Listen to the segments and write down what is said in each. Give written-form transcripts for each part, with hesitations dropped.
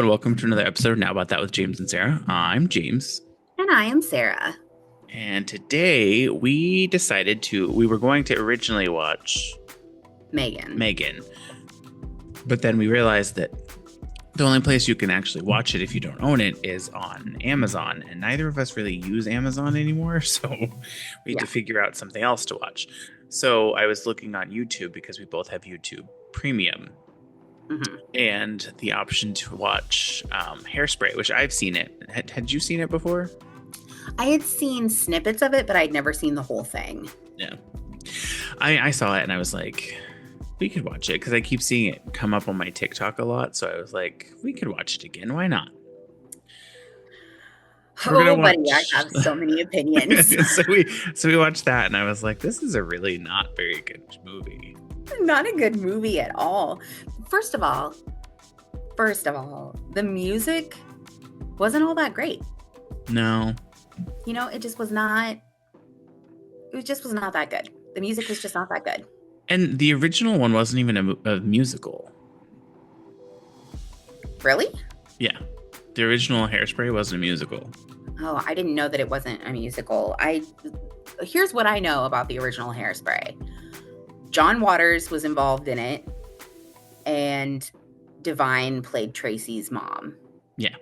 and welcome to another episode of Now About That with James and Sarah. I'm James. And I am Sarah. And today we were going to originally watch Megan. But then we realized that the only place you can actually watch it if you don't own it is on Amazon. And neither of us really use Amazon anymore. So we had to figure out something else to watch. So I was looking on YouTube because we both have YouTube Premium. Mm-hmm. And the option to watch Hairspray, which I've seen it. Had you seen it before? I had seen snippets of it, but I'd never seen the whole thing. Yeah. I saw it and I was like, we could watch it because I keep seeing it come up on my TikTok a lot. So I was like, we could watch it again. Why not? Buddy, I have so many opinions. so we watched that and I was like, this is a really not very good movie. Not a good movie at all. First of all, the music wasn't all that great. No. You know, it just was not that good. The music was just not that good. And the original one wasn't even a musical. Really? Yeah. The original Hairspray wasn't a musical. Oh, I didn't know that it wasn't a musical. Here's what I know about the original Hairspray. John Waters was involved in it, and Divine played Tracy's mom. Yeah.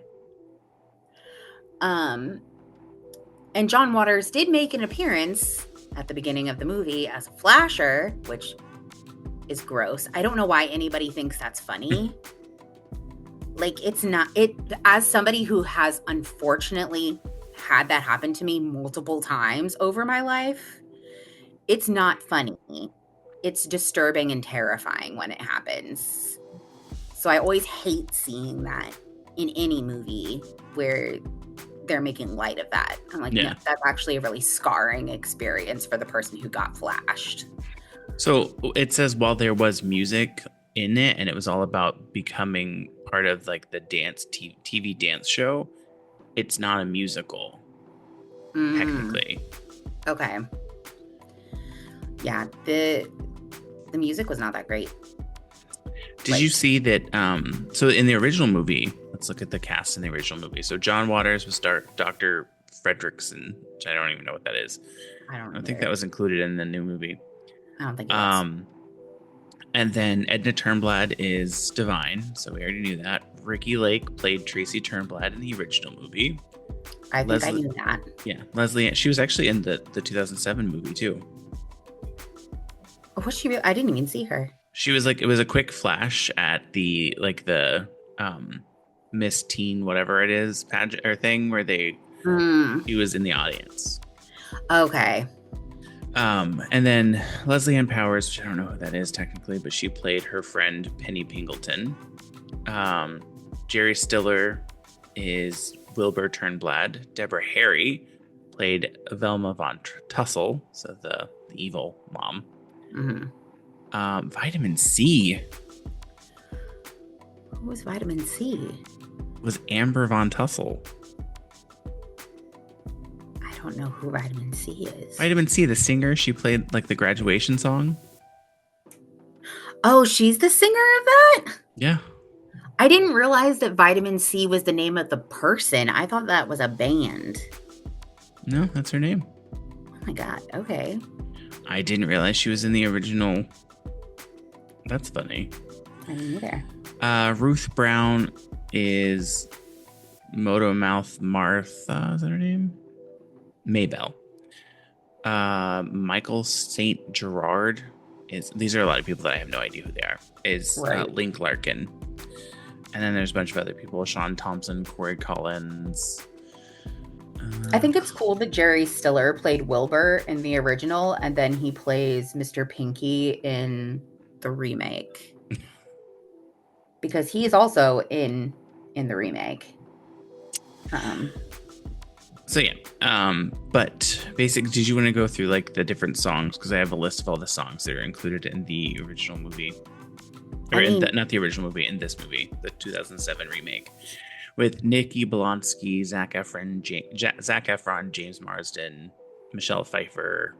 And John Waters did make an appearance at the beginning of the movie as a flasher, which is gross. I don't know why anybody thinks that's funny. Like, it's not, as somebody who has unfortunately had that happen to me multiple times over my life, it's not funny. It's disturbing and terrifying when it happens. So I always hate seeing that in any movie where they're making light of that. I'm like, no, that's actually a really scarring experience for the person who got flashed. So it says while there was music in it and it was all about becoming part of like the TV dance show, it's not a musical, technically. Okay. Yeah, the music was not that great. Did you see that? So in the original movie, let's look at the cast in the original movie. So John Waters was Dr. Fredrickson, which I don't even know what that is. I don't think that was included in the new movie. I don't think it was. And then Edna Turnblad is Divine, so we already knew that. Ricky Lake played Tracy Turnblad in the original movie. I knew that. Yeah, Leslie. She was actually in the 2007 movie too. What's she? I didn't even see her. She was like, it was a quick flash at the Miss Teen whatever it is pageant or thing where she was in the audience. Okay. And then Leslie Ann Powers, which I don't know who that is technically, but she played her friend Penny Pingleton. Jerry Stiller is Wilbur Turnblad. Deborah Harry played Velma von Tussle, so the evil mom. Mm-hmm. Vitamin C. Who was Vitamin C? Was Amber von Tussle. I don't know who Vitamin C is. Vitamin C, the singer. She played like the graduation song. Oh, she's the singer of that? Yeah. I didn't realize that Vitamin C was the name of the person. I thought that was a band. No, that's her name. Oh my God. Okay. I didn't realize she was in the original. That's funny. I didn't either. Ruth Brown is Moto Mouth Martha. Is that her name? Maybell. Michael St. Gerard these are a lot of people that I have no idea who they are. Is Link Larkin. And then there's a bunch of other people. Sean Thompson, Corey Collins. I think it's cool that Jerry Stiller played Wilbur in the original, and then he plays Mr. Pinky in the remake. Because he is also in the remake. So yeah, but basically, did you want to go through like the different songs? Because I have a list of all the songs that are included in the original movie. Or not the original movie, in this movie, the 2007 remake. With Nikki Blonsky, Zac Efron, James Marsden, Michelle Pfeiffer,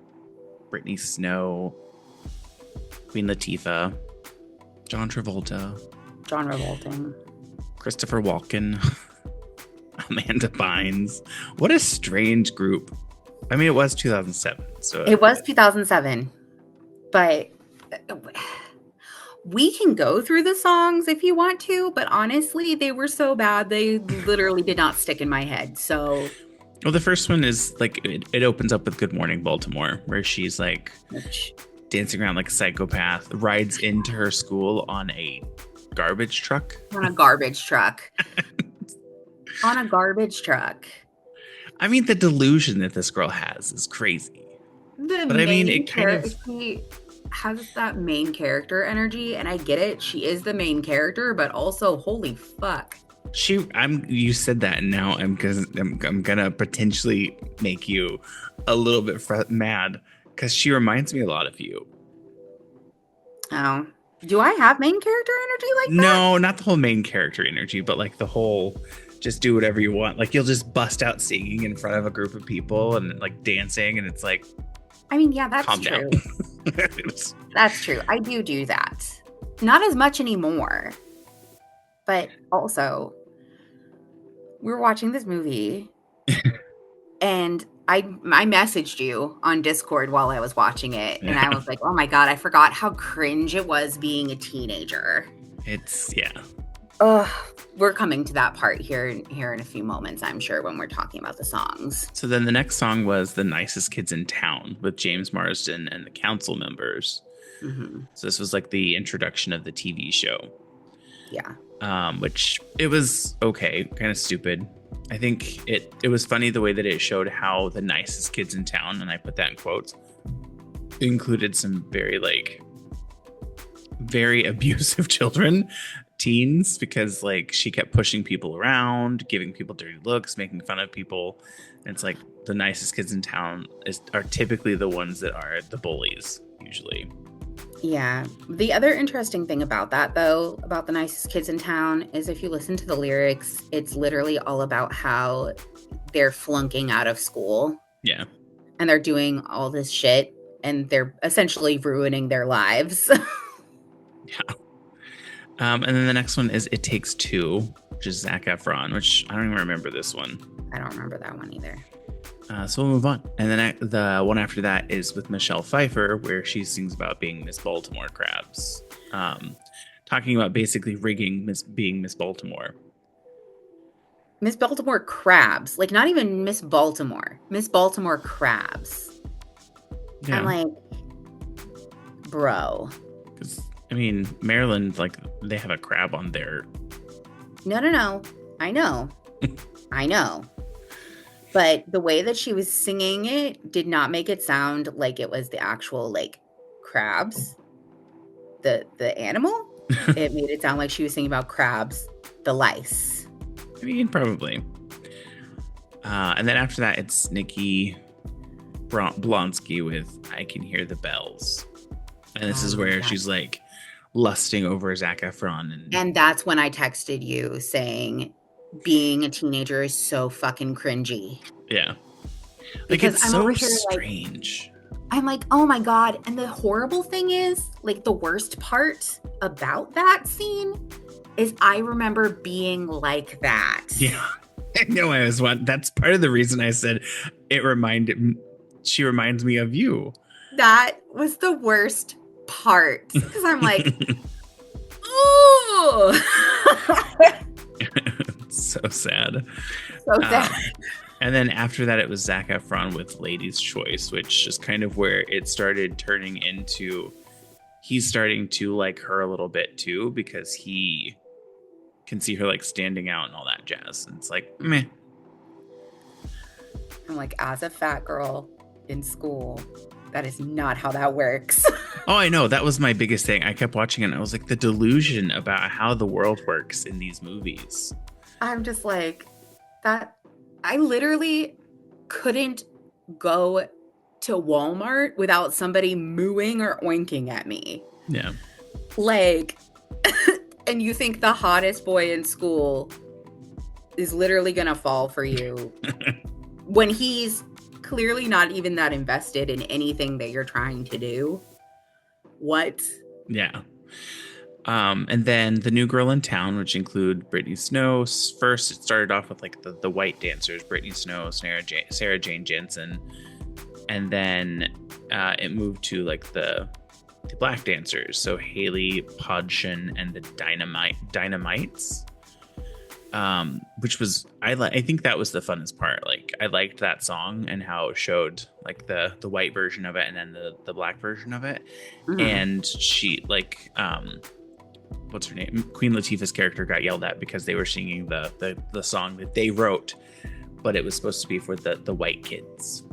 Brittany Snow, Queen Latifah, John Travolta, Christopher Walken, Amanda Bynes. What a strange group. I mean, it was 2007. So It was 2007, but we can go through the songs if you want to, but honestly, they were so bad, they literally did not stick in my head. So, well, the first one is like, it opens up with Good Morning Baltimore, where she's like dancing around like a psychopath, rides into her school on a garbage truck. On a garbage truck. On a garbage truck. I mean, the delusion that this girl has is crazy. But I mean, it kind of has that main character energy, and I get it. She is the main character, but also, holy fuck. You said that, and now I'm gonna potentially make you a little bit mad because she reminds me a lot of you. Oh, do I have main character energy like that? No, not the whole main character energy, but like the whole just do whatever you want. Like, you'll just bust out singing in front of a group of people and like dancing, and it's like, I mean, yeah, that's true. That's true. I do that. Not as much anymore. But also, we were watching this movie and I messaged you on Discord while I was watching it. And I was like, oh my God, I forgot how cringe it was being a teenager. We're coming to that part here in a few moments, I'm sure, when we're talking about the songs. So then the next song was The Nicest Kids in Town with James Marsden and the council members. Mm-hmm. So this was like the introduction of the TV show. Yeah. Which it was okay, kind of stupid. I think it was funny the way that it showed how the nicest kids in town, and I put that in quotes, included some very abusive children, teens, because like she kept pushing people around, giving people dirty looks, making fun of people. And it's like the nicest kids in town are typically the ones that are the bullies usually. Yeah. The other interesting thing about that, though, about the nicest kids in town, is if you listen to the lyrics, it's literally all about how they're flunking out of school. Yeah. And they're doing all this shit, and they're essentially ruining their lives. Yeah. And then the next one is It Takes Two, which is Zac Efron, which I don't even remember this one. I don't remember that one either. So we'll move on. And then the one after that is with Michelle Pfeiffer, where she sings about being Miss Baltimore Crabs. Talking about basically rigging being Miss Baltimore. Miss Baltimore Crabs. Like, not even Miss Baltimore. Miss Baltimore Crabs. Yeah. I'm like, bro. Because, I mean, Maryland, like, they have a crab on their... No. I know. I know. But the way that she was singing it did not make it sound like it was the actual, like, crabs, the animal. It made it sound like she was singing about crabs, the lice. I mean, probably. And then after that, it's Nikki Blonsky with I Can Hear the Bells. And this is where she's, like, lusting over Zac Efron. And that's when I texted you saying... being a teenager is so fucking cringy. Yeah. Like, because it's so strange. Like, I'm like, oh my God. And the horrible thing is, like, the worst part about that scene is I remember being like that. Yeah. I know I was one. That's part of the reason I said she reminds me of you. That was the worst part. Because I'm like, ooh. So sad. So sad. And then after that, it was Zac Efron with Lady's Choice, which is kind of where it started turning into he's starting to like her a little bit too, because he can see her like standing out and all that jazz. And it's like, meh. I'm like, as a fat girl in school, that is not how that works. Oh, I know. That was my biggest thing. I kept watching it and I was like, the delusion about how the world works in these movies. I'm just like, that I literally couldn't go to Walmart without somebody mooing or oinking at me. Yeah. Like, and you think the hottest boy in school is literally going to fall for you when he's clearly not even that invested in anything that you're trying to do. What? Yeah. And then the new girl in town, which include Brittany Snow. First, it started off with like the white dancers, Brittany Snow, Sarah Jane Jensen, and then it moved to like the black dancers, so Haley Podshin and the Dynamites, which was I think that was the funnest part. Like I liked that song and how it showed like the white version of it and then the black version of it. Mm-hmm. And she like what's her name? Queen Latifah's character got yelled at because they were singing the song that they wrote, but it was supposed to be for the white kids.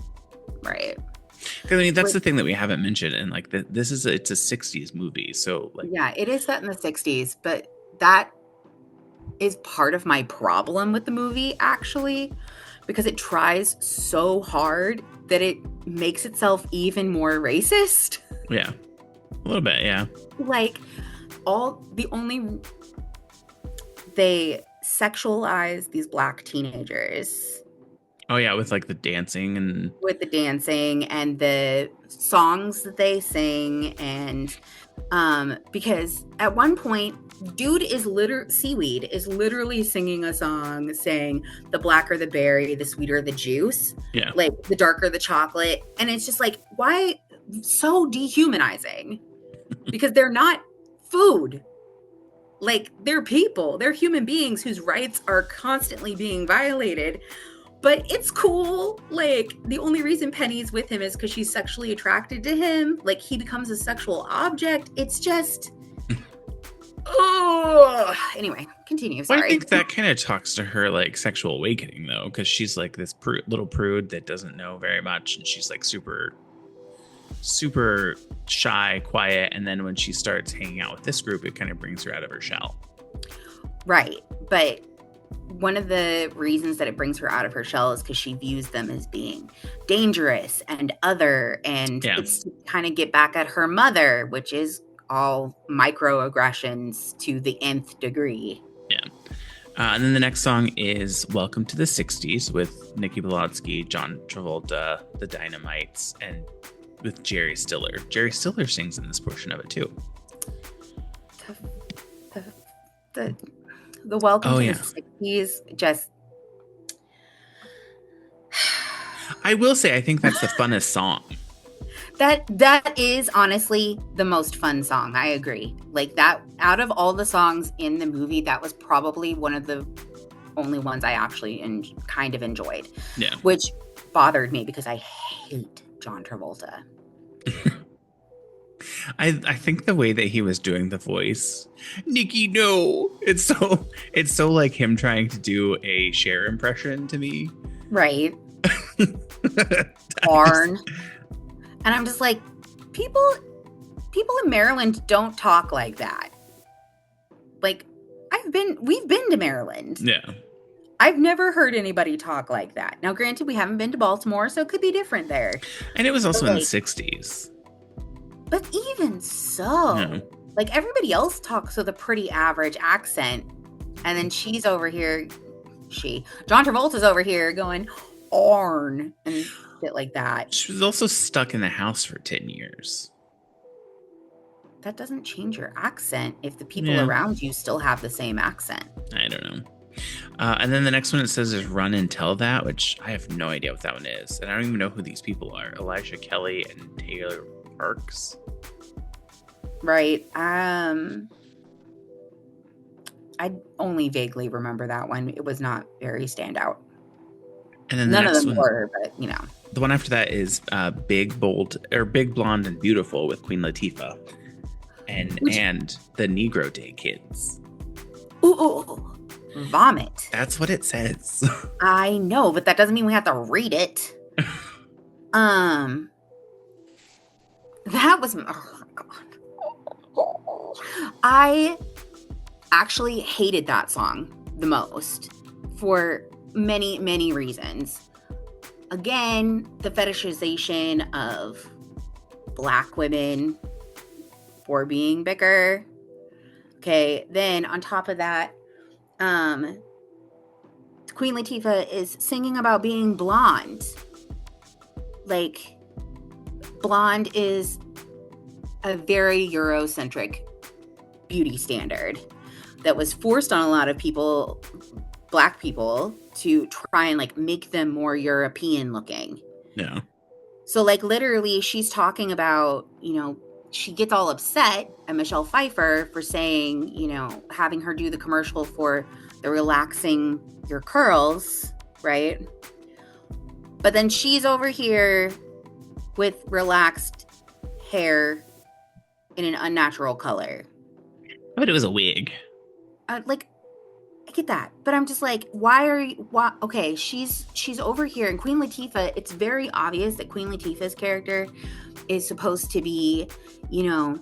Right. Because I mean, that's the thing that we haven't mentioned. And like it's a 60s movie. So like, yeah, it is set in the 60s, but that is part of my problem with the movie, actually, because it tries so hard that it makes itself even more racist. Yeah. A little bit. Yeah. Like they sexualize these black teenagers. Oh yeah, with like the dancing and the songs that they sing, and because at one point, Seaweed is literally singing a song saying the blacker the berry, the sweeter the juice. Yeah. Like the darker the chocolate. And it's just like, why so dehumanizing? Because they're not food. Like they're people. They're human beings whose rights are constantly being violated. But it's cool. Like the only reason Penny's with him is because she's sexually attracted to him. Like he becomes a sexual object. It's just, oh. Anyway, continue. Sorry. Well, I think that kind of talks to her like sexual awakening though, because she's like this little prude that doesn't know very much, and she's like super shy, quiet, and then when she starts hanging out with this group, it kind of brings her out of her shell. Right, but one of the reasons that it brings her out of her shell is because she views them as being dangerous and other, and it's to kind of get back at her mother, which is all microaggressions to the nth degree. Yeah. And then the next song is Welcome to the 60s with Nikki Belatsky, John Travolta, the Dynamites, and with Jerry Stiller. Jerry Stiller sings in this portion of it too. The Welcome to the 60s just... I will say, I think that's the funnest song. That is honestly the most fun song. I agree. Like that, out of all the songs in the movie, that was probably one of the only ones I actually kind of enjoyed. Yeah. Which bothered me because I hate John Travolta. I think the way that he was doing the voice, Nikki, no, it's so like him trying to do a Cher impression to me. Right. Barn. And I'm just like, people in Maryland don't talk like that. Like, we've been to Maryland. Yeah. I've never heard anybody talk like that. Now, granted, we haven't been to Baltimore, so it could be different there. And it was also in the 60s. But even so, like everybody else talks with a pretty average accent. And then she's over here, John Travolta's over here going, Arn, and shit like that. She was also stuck in the house for 10 years. That doesn't change your accent if the people around you still have the same accent. I don't know. And then the next one it says is Run and Tell That, which I have no idea what that one is. And I don't even know who these people are. Elijah Kelly and Taylor Parks. Right. I only vaguely remember that one. It was not very standout. And then none of them were, but the one after that is Big Blonde and Beautiful with Queen Latifah and the Negro Day Kids. Ooh, vomit. That's what it says. I know, but that doesn't mean we have to read it. That was, oh my God. I actually hated that song the most for many, many reasons. Again, the fetishization of Black women for being bigger. Okay, then on top of that, Queen Latifah is singing about being blonde. Like, blonde is a very Eurocentric beauty standard that was forced on a lot of people, Black people, to try and like make them more European looking. Yeah. So like literally she's talking about, you know, she gets all upset at Michelle Pfeiffer for saying, you know, having her do the commercial for the relaxing your curls, right? But then she's over here with relaxed hair in an unnatural color. But it was a wig. Like, I get that, but I'm just like, why? Okay, she's over here, and Queen Latifah. It's very obvious that Queen Latifah's character is supposed to be, you know,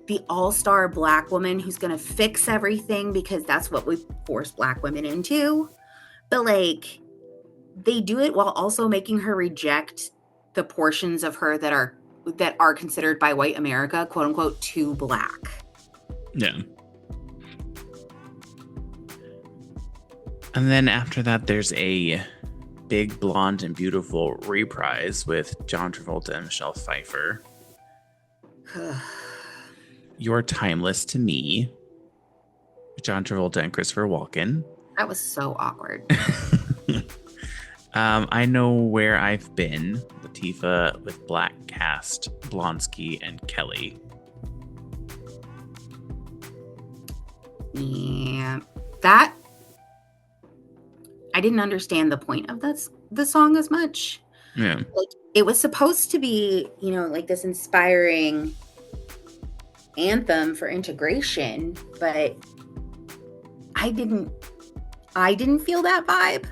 the all-star Black woman who's gonna fix everything because that's what we force Black women into. But like, they do it while also making her reject the portions of her that are considered by white America, quote unquote, too Black. Yeah. And then after that, there's a big blonde and beautiful reprise with John Travolta and Michelle Pfeiffer. You're Timeless to Me, John Travolta and Christopher Walken. That was so awkward. I Know Where I've Been, Latifah with Black Cast, Blonsky, and Kelly. Yeah, that I didn't understand the point of the song as much. Yeah, like it was supposed to be, you know, like this inspiring anthem for integration, but I didn't feel that vibe.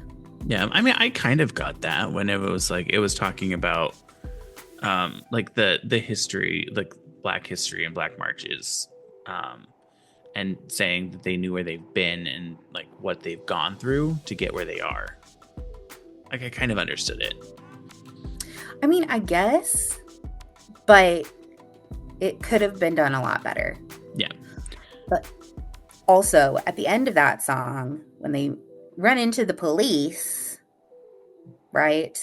Yeah, I mean, I kind of got that when it was like it was talking about like the history, like Black history and Black marches, and saying that they knew where they've been and like what they've gone through to get where they are. Like I kind of understood it. I mean, I guess, but it could have been done a lot better. Yeah. But also at the end of that song, when they run into the police, right?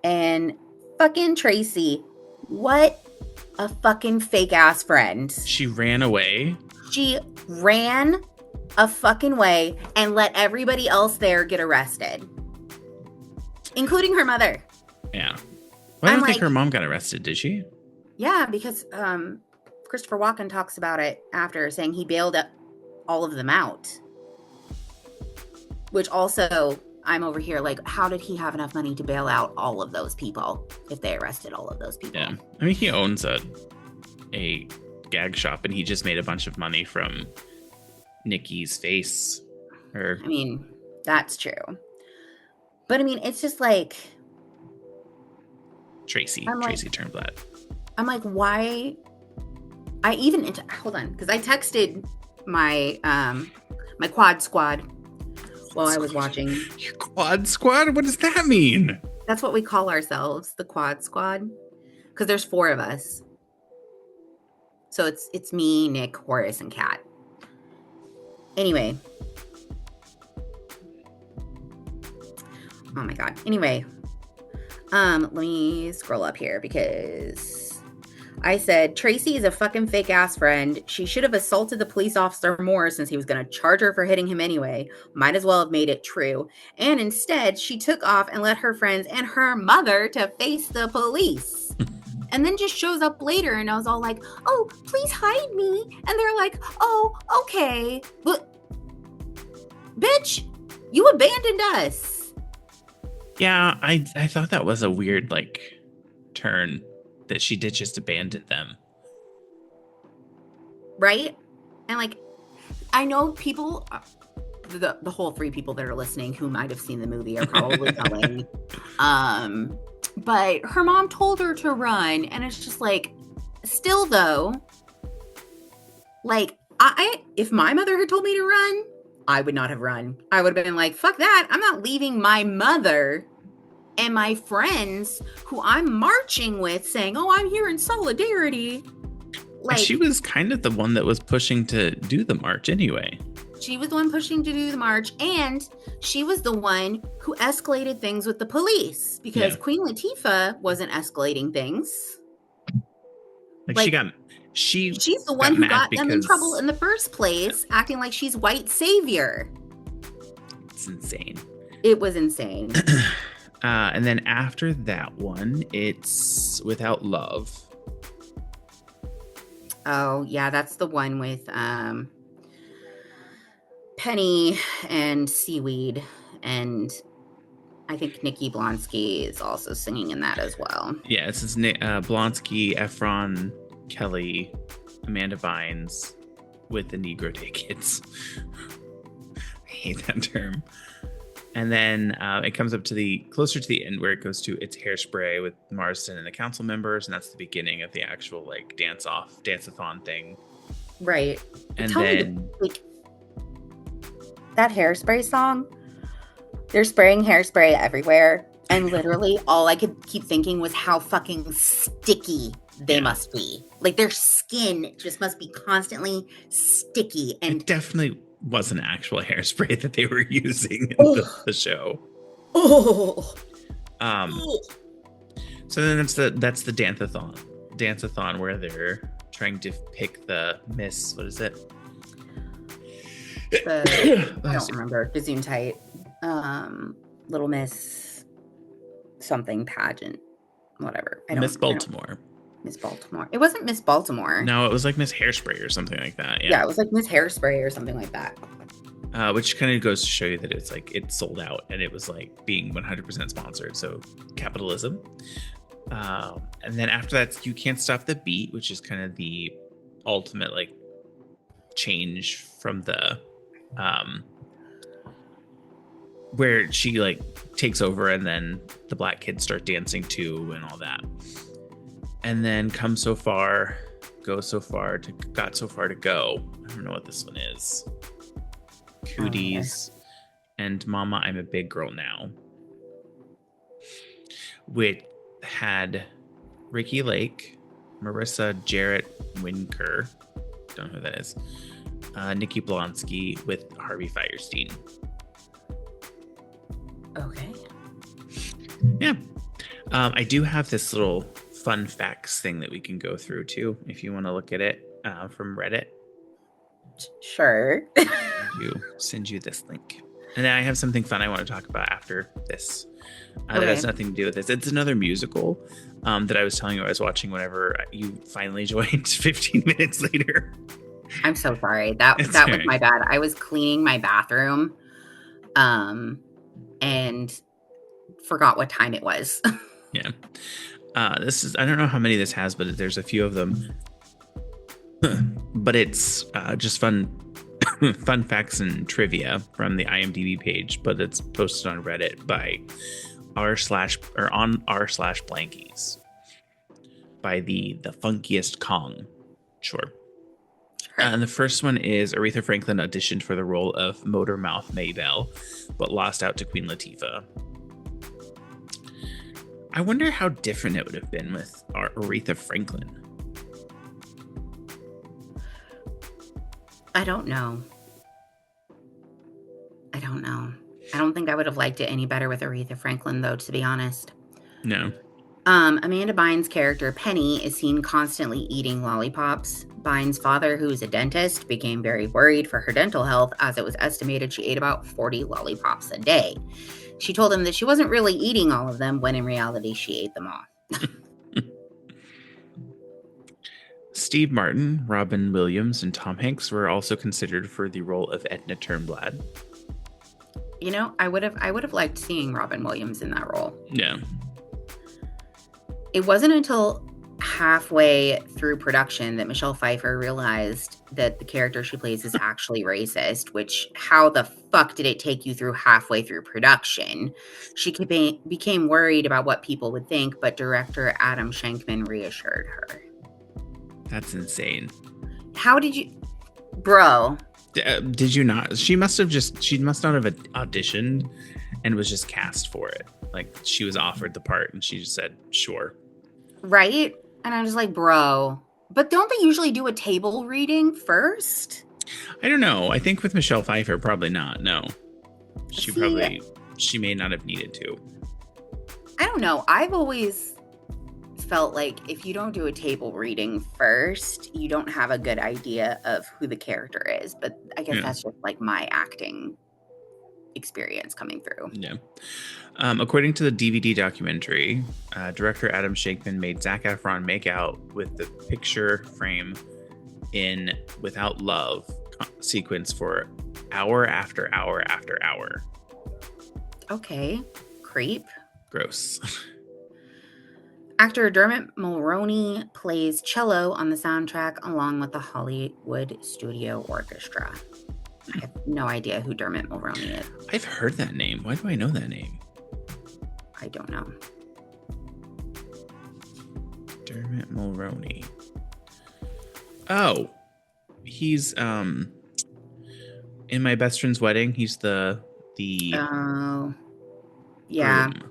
And fucking Tracy, what a fucking fake ass friend. She ran away. She ran a fucking way and let everybody else there get arrested, including her mother. Yeah. Well, I don't think her mom got arrested, did she? Yeah, because Christopher Walken talks about it after, saying he bailed all of them out. Which also, I'm over here like, how did he have enough money to bail out all of those people if they arrested all of those people? Yeah. I mean, he owns a gag shop and he just made a bunch of money from Nikki's face. I mean, that's true. But I mean, it's just like Tracy Turnblad. I'm like, why? Hold on, because I texted my my quad squad while I was watching. Your quad squad? What does that mean? That's what we call ourselves, the quad squad, because there's 4 of us. So it's me, Nick, Horace, and Kat. Anyway. Oh my god. Anyway. Let me scroll up here because I said, Tracy is a fucking fake ass friend. She should have assaulted the police officer more since he was going to charge her for hitting him anyway. Might as well have made it true. And instead, she took off and led her friends and her mother to face the police. And then just shows up later and I was all like, oh, please hide me. And they're like, oh, okay. But, bitch, you abandoned us. Yeah, I thought that was a weird, like, turn that she did just abandon them. Right? And, like, I know people, the whole 3 people that are listening who might have seen the movie are probably going, but her mom told her to run, and it's just like, still though, like, if my mother had told me to run, I would not have run. I would have been like, fuck that. I'm not leaving my mother and my friends who I'm marching with saying, oh, I'm here in solidarity. Like, she was kind of the one that was pushing to do the march anyway. She was the one pushing to do the march, and she was the one who escalated things with the police because Queen Latifah wasn't escalating things. Like, she got She's the one who got them in trouble in the first place, acting like she's white savior. It's insane. It was insane. And then after that one, it's Without Love. Oh, yeah, that's the one with Penny and Seaweed, and I think Nikki Blonsky is also singing in that as well. Yeah, this is Blonsky, Efron, Kelly, Amanda Bynes with the Negro Day Kids. I hate that term. And then it comes up to closer to the end where it goes to It's Hairspray with Marston and the council members, and that's the beginning of the actual like dance-a-thon thing. Right. And then that Hairspray song, they're spraying hairspray everywhere, and literally all I could keep thinking was how fucking sticky they must be. Like their skin just must be constantly sticky. And it definitely wasn't actual hairspray that they were using in the show. So then that's the dance-a-thon where they're trying to pick the Miss, what is it? I don't remember. Gesundheit. Little Miss something pageant. Whatever. Miss Baltimore. Miss Baltimore. It wasn't Miss Baltimore. No, it was like Miss Hairspray or something like that. Yeah, it was like Miss Hairspray or something like that. Which kind of goes to show you that it's like it sold out and it was like being 100% sponsored. So capitalism. And then after that, You Can't Stop the Beat, which is kind of the ultimate like change from the where she like takes over and then the black kids start dancing too and all that. And then Come So Far, Got So Far to Go. I don't know what this one is. Cooties and Mama, I'm a Big Girl Now. Which had Ricky Lake, Marissa Jarrett Winker, don't know who that is, Nikki Blonsky with Harvey Fierstein. Okay. Yeah. I do have this little fun facts thing that we can go through too, if you want to look at it from Reddit. Sure. Send you this link. And then I have something fun I want to talk about after this. That has nothing to do with this. It's another musical that I was telling you I was watching whenever you finally joined 15 minutes later. I'm so sorry. That was my bad. I was cleaning my bathroom and forgot what time it was. Yeah. This is, I don't know how many this has, but there's a few of them. But it's just fun facts and trivia from the IMDb page, but it's posted on Reddit by r/blankies by the funkiest Kong. Sure. And the first one is Aretha Franklin auditioned for the role of Motor Mouth Maybelle, but lost out to Queen Latifah. I wonder how different it would have been with Aretha Franklin. I don't know. I don't think I would have liked it any better with Aretha Franklin, though, to be honest. No. Amanda Bynes' character, Penny, is seen constantly eating lollipops. Bynes' father, who is a dentist, became very worried for her dental health, as it was estimated she ate about 40 lollipops a day. She told him that she wasn't really eating all of them, when in reality she ate them all. Steve Martin, Robin Williams, and Tom Hanks were also considered for the role of Edna Turnblad. You know, I would have liked seeing Robin Williams in that role. Yeah. It wasn't until halfway through production that Michelle Pfeiffer realized that the character she plays is actually racist, which how the fuck did it take you through halfway through production? She became worried about what people would think, but director Adam Shankman reassured her. That's insane. How did you... Bro. Did you not? She must not have auditioned and was just cast for it. Like, she was offered the part and she just said, sure. Right? And I was like, bro. But don't they usually do a table reading first? I don't know. I think with Michelle Pfeiffer, probably not. No. She may not have needed to. I don't know. I've always felt like if you don't do a table reading first, you don't have a good idea of who the character is. But I guess that's just like my acting experience coming through. Yeah. According to the DVD documentary, director Adam Shankman made Zac Efron make out with the picture frame in Without Love sequence for hour after hour after hour. Okay. Creep. Gross. Actor Dermot Mulroney plays cello on the soundtrack along with the Hollywood Studio Orchestra. I have no idea who Dermot Mulroney is. I've heard that name. Why do I know that name? I don't know. Dermot Mulroney. Oh, he's in My Best Friend's Wedding. He's the Oh, yeah. groom.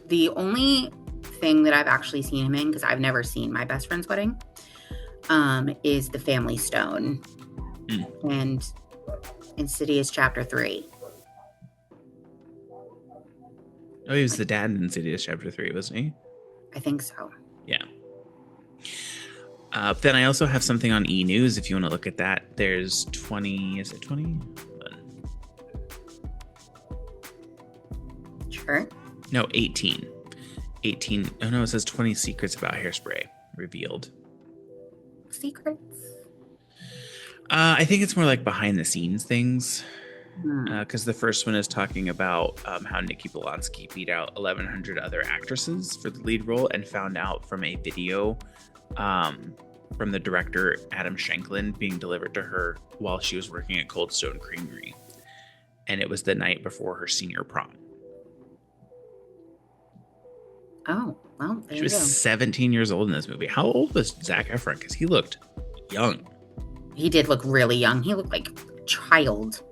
The only thing that I've actually seen him in, because I've never seen My Best Friend's Wedding, is The Family Stone and Insidious Chapter 3. Oh, he was the dad in Insidious Chapter 3, wasn't he? I think so. Yeah. Then I also have something on E! News if you want to look at that. There's 20, is it 20? Sure. No, 18. 18. Oh no, it says 20 secrets about Hairspray revealed. Secrets? I think it's more like behind the scenes things. Because the first one is talking about how Nikki Blonsky beat out 1,100 other actresses for the lead role and found out from a video from the director Adam Shanklin being delivered to her while she was working at Cold Stone Creamery. And it was the night before her senior prom. Oh, well, there She was you go. 17 years old in this movie. How old was Zac Efron? Because he looked young. He did look really young. He looked like a child.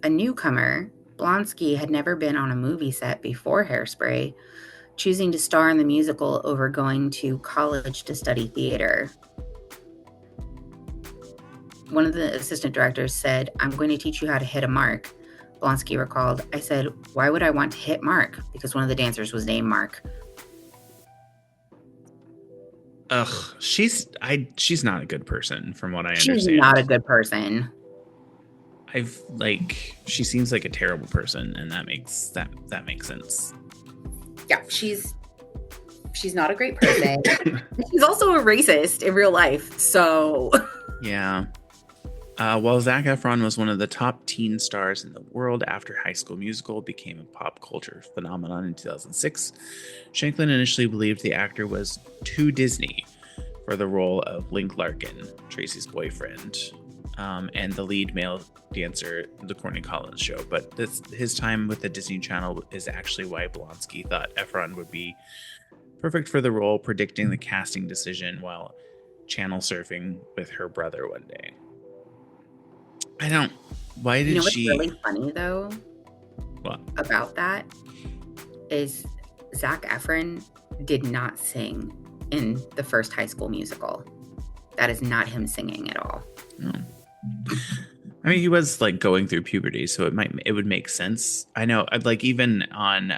A newcomer, Blonsky had never been on a movie set before Hairspray, choosing to star in the musical over going to college to study theater. One of the assistant directors said, "I'm going to teach you how to hit a mark." Blonsky recalled, "I said, why would I want to hit Mark? Because one of the dancers was named Mark." Ugh, she's not a good person from what I understand. She's not a good person. She seems like a terrible person, and that makes sense. Yeah, she's not a great person. She's also a racist in real life, so Yeah. While Zac Efron was one of the top teen stars in the world after High School Musical became a pop culture phenomenon in 2006, Shanklin initially believed the actor was too Disney for the role of Link Larkin, Tracy's boyfriend, and the lead male dancer, The Courtney Collins Show. But his time with the Disney Channel is actually why Blonsky thought Efron would be perfect for the role, predicting the casting decision while channel surfing with her brother one day. Why did what's she... really funny though What? about that is Zac Efron did not sing in the first High School Musical. That is not him singing at all. No. I mean, he was like going through puberty, so it would make sense. I know, like even on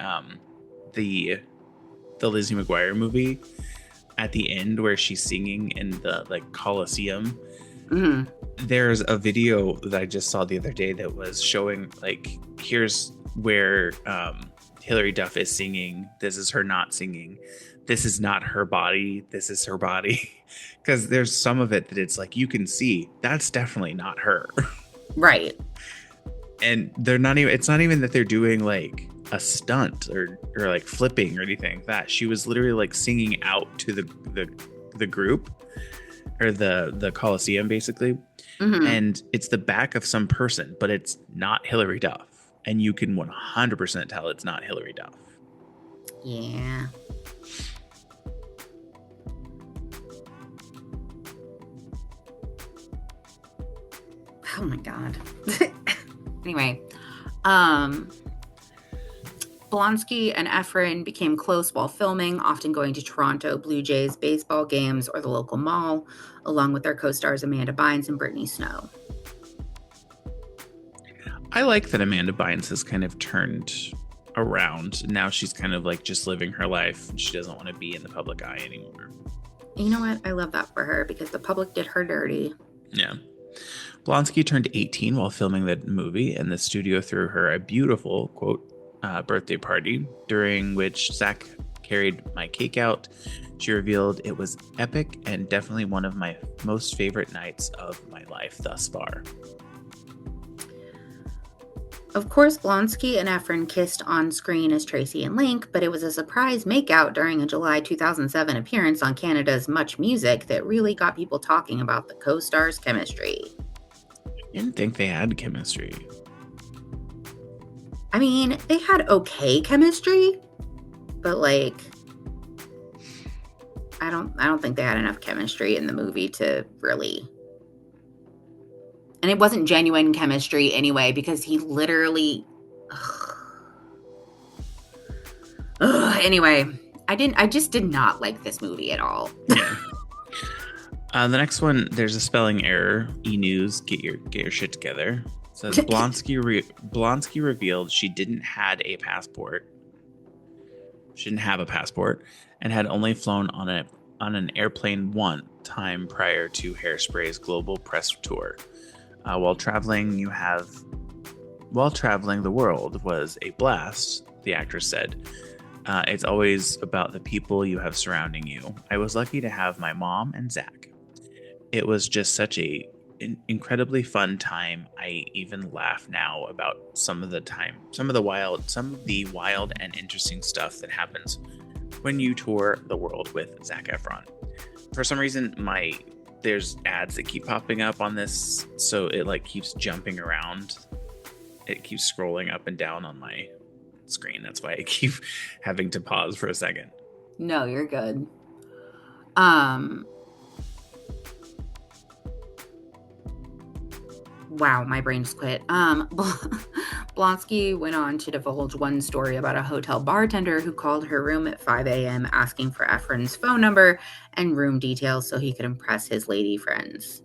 the Lizzie McGuire movie, at the end where she's singing in the like Coliseum, there's a video that I just saw the other day that was showing like, here's where Hilary Duff is singing. This is her not singing. This is not her body. This is her body. Because there's some of it that it's like, you can see that's definitely not her. Right. And it's not even that they're doing like a stunt or like flipping or anything like that. She was literally like singing out to the group or the Coliseum basically. And it's the back of some person, but it's not Hilary Duff. And you can 100% tell it's not Hilary Duff. Yeah. Oh my God. Anyway, Blonsky and Efron became close while filming, often going to Toronto Blue Jays baseball games or the local mall, along with their co-stars Amanda Bynes and Brittany Snow. I like that Amanda Bynes has kind of turned around. Now she's kind of like just living her life. She doesn't want to be in the public eye anymore. You know what? I love that for her because the public did her dirty. Yeah. Blonsky turned 18 while filming the movie, and the studio threw her a beautiful, quote, birthday party, during which Zach carried my cake out. She revealed it was epic and definitely one of my most favorite nights of my life thus far. Of course, Blonsky and Efron kissed on screen as Tracy and Link, but it was a surprise makeout during a July 2007 appearance on Canada's Much Music that really got people talking about the co-stars' chemistry. I didn't think they had chemistry. I mean, they had okay chemistry, but like, I don't think they had enough chemistry in the movie to really. And it wasn't genuine chemistry anyway, because he literally. Anyway, I just did not like this movie at all. Yeah. The next one, there's a spelling error. E-News, get your shit together. It says Blonsky revealed she didn't have a passport. She didn't have a passport and had only flown on an airplane one time prior to Hairspray's global press tour. While traveling the world was a blast, the actress said. It's always about the people you have surrounding you. I was lucky to have my mom and Zach. It was just such an incredibly fun time. I even laugh now about some of the wild and interesting stuff that happens when you tour the world with Zac Efron. For some reason, there's ads that keep popping up on this, so it like keeps jumping around. It keeps scrolling up and down on my screen. That's why I keep having to pause for a second. No, you're good. Wow, my brain just quit. Blonsky went on to divulge one story about a hotel bartender who called her room at 5 a.m. asking for Efron's phone number and room details so he could impress his lady friends.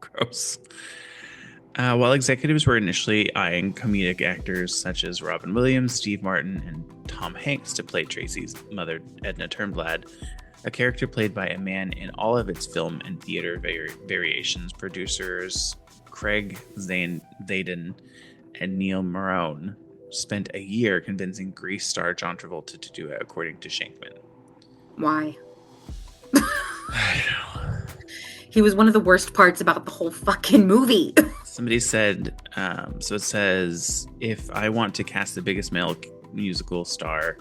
Gross. While executives were initially eyeing comedic actors such as Robin Williams, Steve Martin, and Tom Hanks to play Tracy's mother, Edna Turnblad, a character played by a man in all of its film and theater variations, producers Craig Zadan and Neil Marone spent a year convincing Grease star John Travolta to do it, according to Shankman. Why? I don't know. He was one of the worst parts about the whole fucking movie. Somebody said, so it says, if I want to cast the biggest male musical star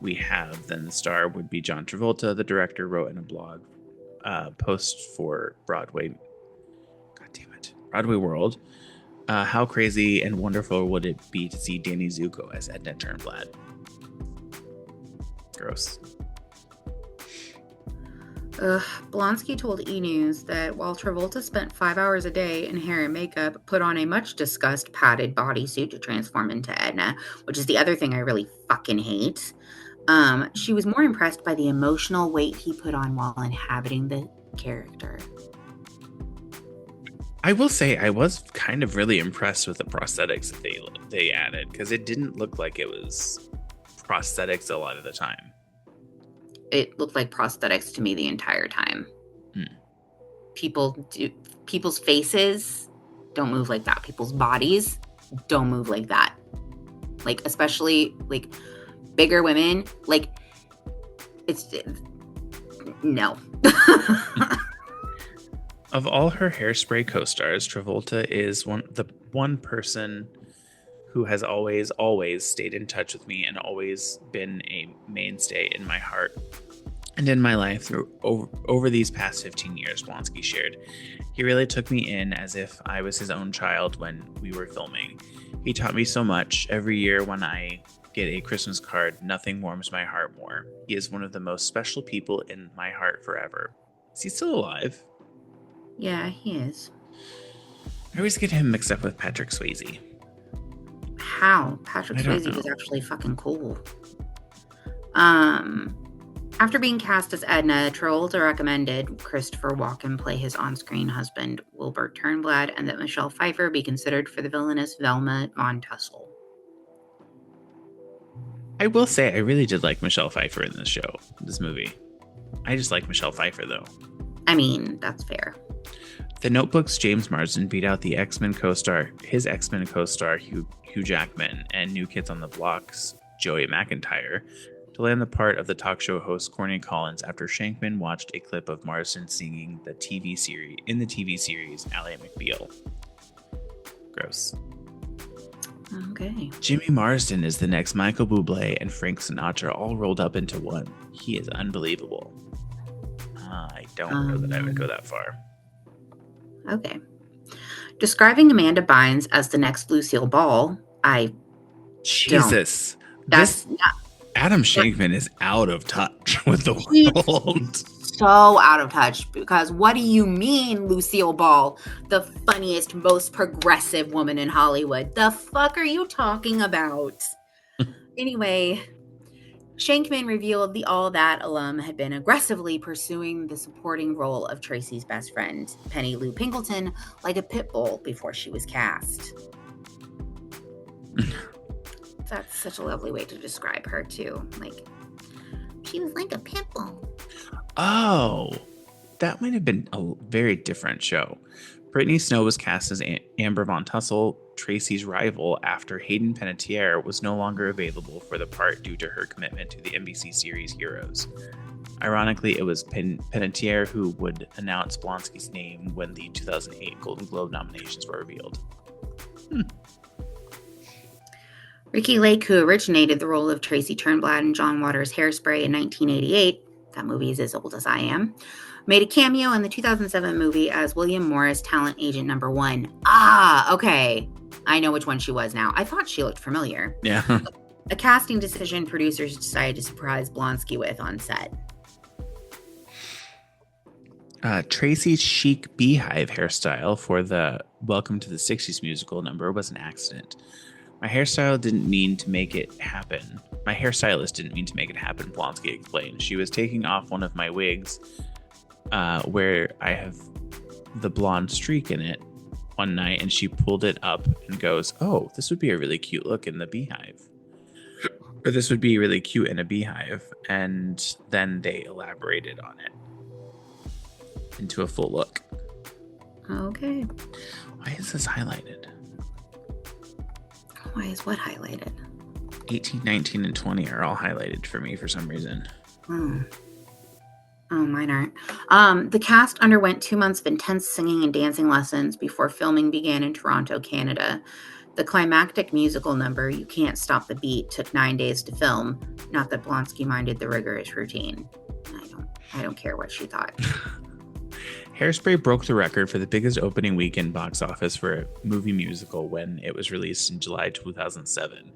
we have, then the star would be John Travolta. The director wrote in a blog post for Broadway World. How crazy and wonderful would it be to see Danny Zuko as Edna Turnblad? Gross. Blonsky told E! that while Travolta spent 5 hours a day in hair and makeup, put on a much discussed padded bodysuit to transform into Edna, which is the other thing I really fucking hate. She was more impressed by the emotional weight he put on while inhabiting the character. I will say I was kind of really impressed with the prosthetics that they added, because it didn't look like it was prosthetics a lot of the time. It looked like prosthetics to me the entire time. People's faces don't move like that. People's bodies don't move like that. Like, especially like bigger women, like no. Of all her Hairspray co-stars, Travolta is the one person who has always stayed in touch with me and always been a mainstay in my heart and in my life through over these past 15 years, Blonsky shared. He really took me in as if I was his own child when we were filming. He taught me so much. Every year when I get a Christmas card, nothing warms my heart more. He is one of the most special people in my heart forever. Is he still alive? Yeah, he is. I always get him mixed up with Patrick Swayze. How? Patrick Swayze was actually fucking cool. After being cast as Edna, Travolta recommended Christopher Walken play his on-screen husband, Wilbert Turnblad, and that Michelle Pfeiffer be considered for the villainous Velma von Tussle. I will say, I really did like Michelle Pfeiffer in this movie. I just like Michelle Pfeiffer, though. I mean, that's fair. The Notebook's James Marsden beat out his X-Men co-star Hugh Jackman, and New Kids on the Block's Joey McIntyre to land the part of the talk show host Corny Collins after Shankman watched a clip of Marsden singing the TV series Ally McBeal. Gross. Okay. Jimmy Marsden is the next Michael Bublé and Frank Sinatra all rolled up into one. He is unbelievable. I don't know that I would go that far. Okay. Describing Amanda Bynes as the next Lucille Ball, Jesus. Adam Shankman is out of touch with the world. So out of touch, because what do you mean, Lucille Ball, the funniest, most progressive woman in Hollywood? The fuck are you talking about? Anyway, Shankman revealed the All That alum had been aggressively pursuing the supporting role of Tracy's best friend, Penny Lou Pingleton, like a pit bull before she was cast. That's such a lovely way to describe her, too. Like, she was like a pit bull. Oh, that might have been a very different show. Brittany Snow was cast as Amber Von Tussle, Tracy's rival, after Hayden Panettiere was no longer available for the part due to her commitment to the NBC series Heroes. Ironically, it was Panettiere who would announce Blonsky's name when the 2008 Golden Globe nominations were revealed. Ricki Lake, who originated the role of Tracy Turnblad in John Waters' Hairspray in 1988, that movie is as old as I am, made a cameo in the 2007 movie as William Morris, talent agent number 1. Ah, okay. I know which one she was now. I thought she looked familiar. Yeah. A casting decision producers decided to surprise Blonsky with on set. Tracy's chic beehive hairstyle for the Welcome to the 60s musical number was an accident. My hairstylist didn't mean to make it happen, Blonsky explained. She was taking off one of my wigs where I have the blonde streak in it one night, and she pulled it up and goes, "Oh, this would be a really cute look in the beehive." Or this would be really cute in a beehive. And then they elaborated on it into a full look. Okay. Why is this highlighted? Why is what highlighted? 18, 19, and 20 are all highlighted for me for some reason. Oh, mine aren't. The cast underwent 2 months of intense singing and dancing lessons before filming began in Toronto, Canada. The climactic musical number, You Can't Stop the Beat, took 9 days to film. Not that Blonsky minded the rigorous routine. I don't care what she thought. Hairspray broke the record for the biggest opening weekend box office for a movie musical when it was released in July 2007,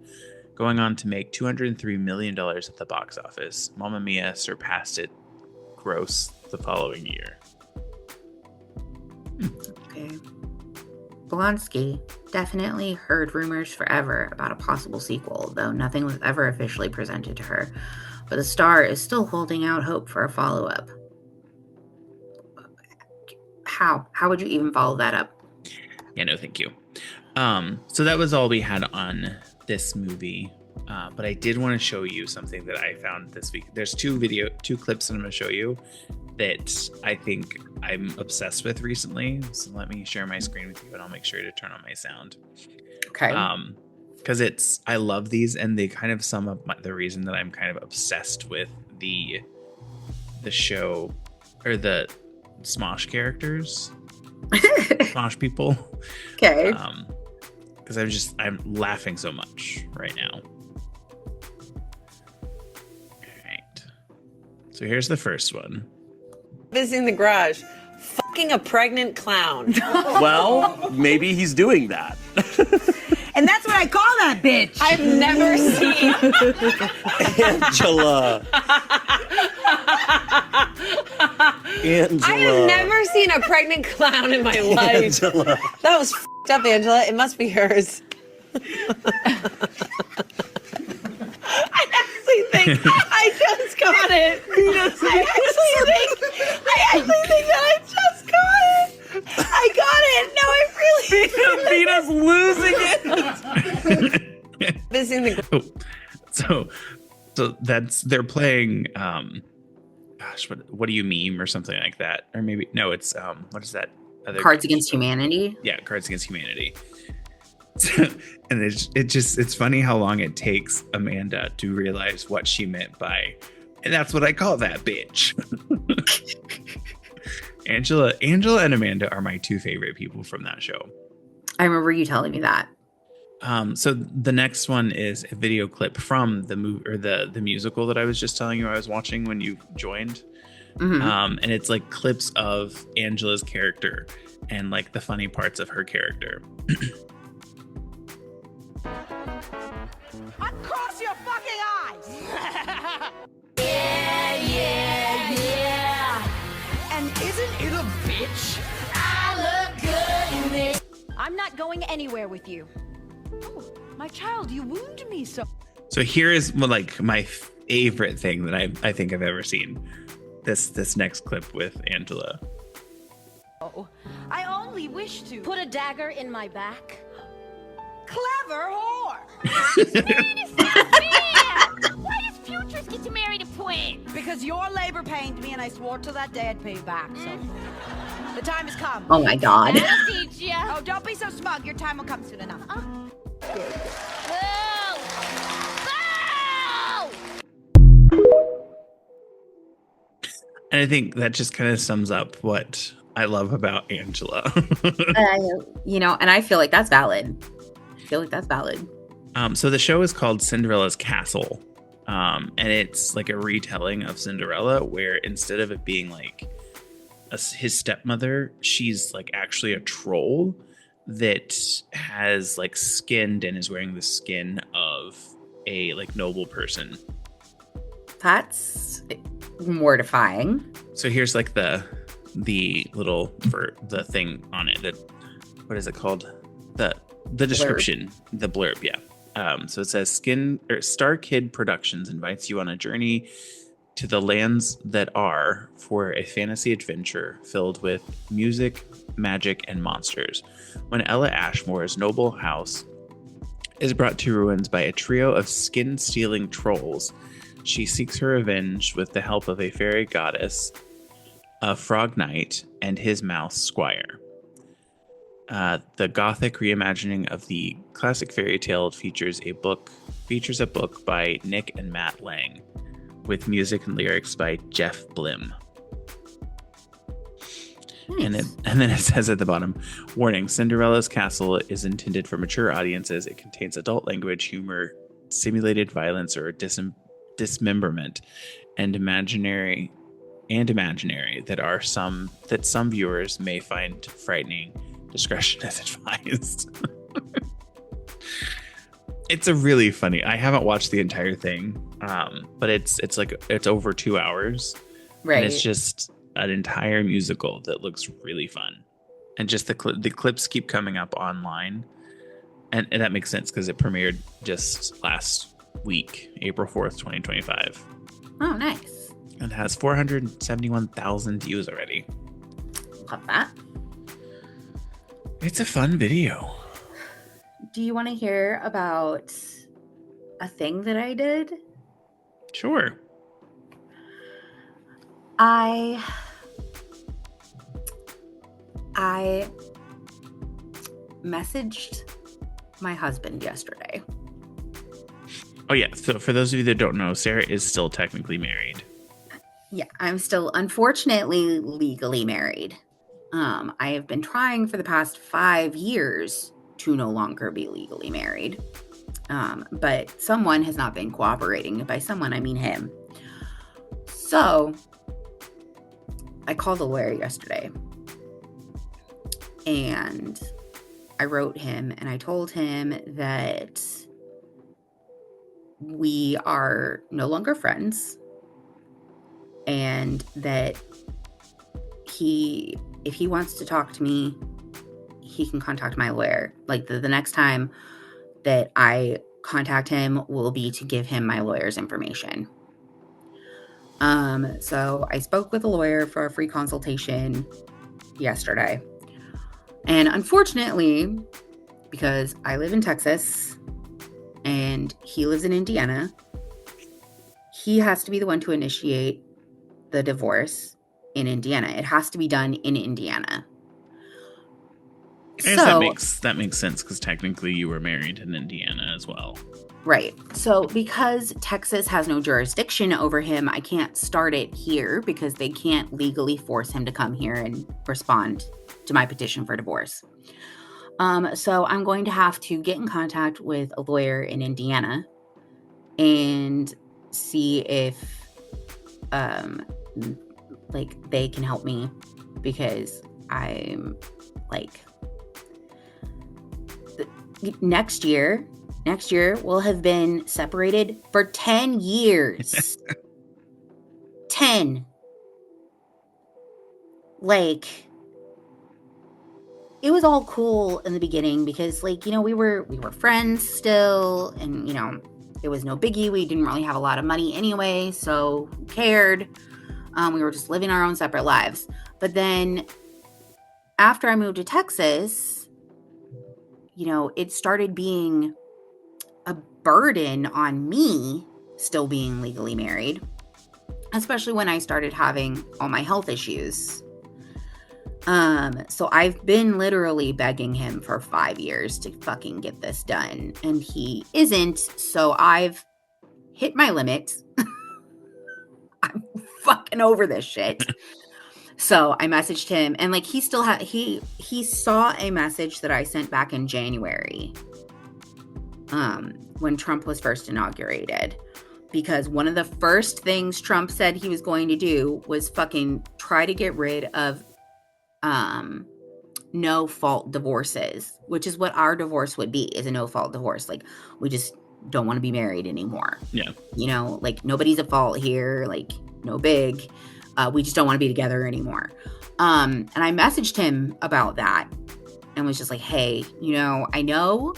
going on to make $203 million at the box office. Mamma Mia surpassed it gross the following year. Okay. Blonsky definitely heard rumors forever about a possible sequel, though nothing was ever officially presented to her. But the star is still holding out hope for a follow-up. How would you even follow that up? Yeah, no, thank you. So that was all we had on this movie. But I did want to show you something that I found this week. There's two clips that I'm going to show you that I think I'm obsessed with recently. So let me share my screen with you, and I'll make sure to turn on my sound. Okay. Because I love these, and they kind of sum up the reason that I'm kind of obsessed with the show, or the Smosh characters, Smosh people. Okay. Because I'm laughing so much right now. All right. So here's the first one. Visiting the garage, fucking a pregnant clown. Well, maybe he's doing that. And that's what I call that bitch. I've never seen Angela. I have never seen a pregnant clown in my life. Angela. That was f***ed up, Angela. It must be hers. I never actually think I just got it. I actually think that I just got it. I got it. No, I really. Vita's losing it. Missing the. So that's they're playing. Gosh, what do you meme or something like that? Or maybe no, it's what is that? Cards Against Humanity. Yeah, Cards Against Humanity. And it's funny how long it takes Amanda to realize what she meant by, and that's what I call that bitch. Angela and Amanda are my two favorite people from that show. I remember you telling me that. So the next one is a video clip from the movie or the musical that I was just telling you I was watching when you joined. Mm-hmm. And it's like clips of Angela's character and like the funny parts of her character. Cross your fucking eyes! Yeah. And isn't it a bitch? I look good in this. I'm not going anywhere with you. Oh, my child, you wound me so. So here is like my favorite thing that I think I've ever seen. This next clip with Angela. Oh, I only wish to Put a dagger in my back. clever whore. Why does Futures get to marry the twins? Because your labor pained me, and I swore till that day I'd pay you back. So the time has come. Oh my God. I'll teach ya. Oh, don't be so smug. Your time will come soon enough. And I think that just kind of sums up what I love about Angela. And I feel like that's valid. So the show is called Cinderella's Castle. And it's like a retelling of Cinderella where instead of it being like his stepmother, she's like actually a troll that has like skinned and is wearing the skin of a like noble person. That's mortifying. So here's like the little for the thing on it that what is it called? The description, the blurb, yeah. So it says Star Kid Productions invites you on a journey to the lands that are for a fantasy adventure filled with music, magic, and monsters. When Ella Ashmore's noble house is brought to ruins by a trio of skin-stealing trolls, she seeks her revenge with the help of a fairy goddess, a frog knight, and his mouse squire. The gothic reimagining of the classic fairy tale features a book by Nick and Matt Lang, with music and lyrics by Jeff Blim. Nice. And then it says at the bottom, warning, Cinderella's Castle is intended for mature audiences. It contains adult language, humor, simulated violence or dismemberment, and imaginary that some viewers may find frightening. Discretion is advised. It's a really funny. I haven't watched the entire thing, but it's over 2 hours, Right. and it's just an entire musical that looks really fun, and just the clips keep coming up online, and that makes sense because it premiered just last week, April 4th, 2025. Oh, nice. And has 471,000 views already. Love that. It's a fun video. Do you want to hear about a thing that I did? Sure. I messaged my husband yesterday. Oh, yeah. So for those of you that don't know, Sarah is still technically married. Yeah, I'm still unfortunately legally married. I have been trying for the past 5 years to no longer be legally married. But someone has not been cooperating. By someone, I mean him. So I called the lawyer yesterday and I wrote him and I told him that we are no longer friends and that if he wants to talk to me, he can contact my lawyer. Like the next time that I contact him will be to give him my lawyer's information. So I spoke with a lawyer for a free consultation yesterday. And unfortunately, because I live in Texas and he lives in Indiana, he has to be the one to initiate the divorce in Indiana. It has to be done in Indiana. I guess that makes sense because technically you were married in Indiana as well. Right. So because Texas has no jurisdiction over him, I can't start it here because they can't legally force him to come here and respond to my petition for divorce. So I'm going to have to get in contact with a lawyer in Indiana and see if they can help me, because I'm next year we'll have been separated for 10 years. 10. It was all cool in the beginning because we were friends still, and it was no biggie. We didn't really have a lot of money anyway, so who cared? We were just living our own separate lives. But then after I moved to Texas, it started being a burden on me still being legally married, especially when I started having all my health issues. So I've been literally begging him for 5 years to fucking get this done, and he isn't. So I've hit my limit. I'm fucking over this shit. So I messaged him, and he still had, he saw a message that I sent back in January, when Trump was first inaugurated, because one of the first things Trump said he was going to do was fucking try to get rid of, no fault divorces, which is what our divorce would be, is a no fault divorce. We just don't want to be married anymore. Yeah. Nobody's at fault here. No big. We just don't want to be together anymore. And I messaged him about that and was just like, hey, I know,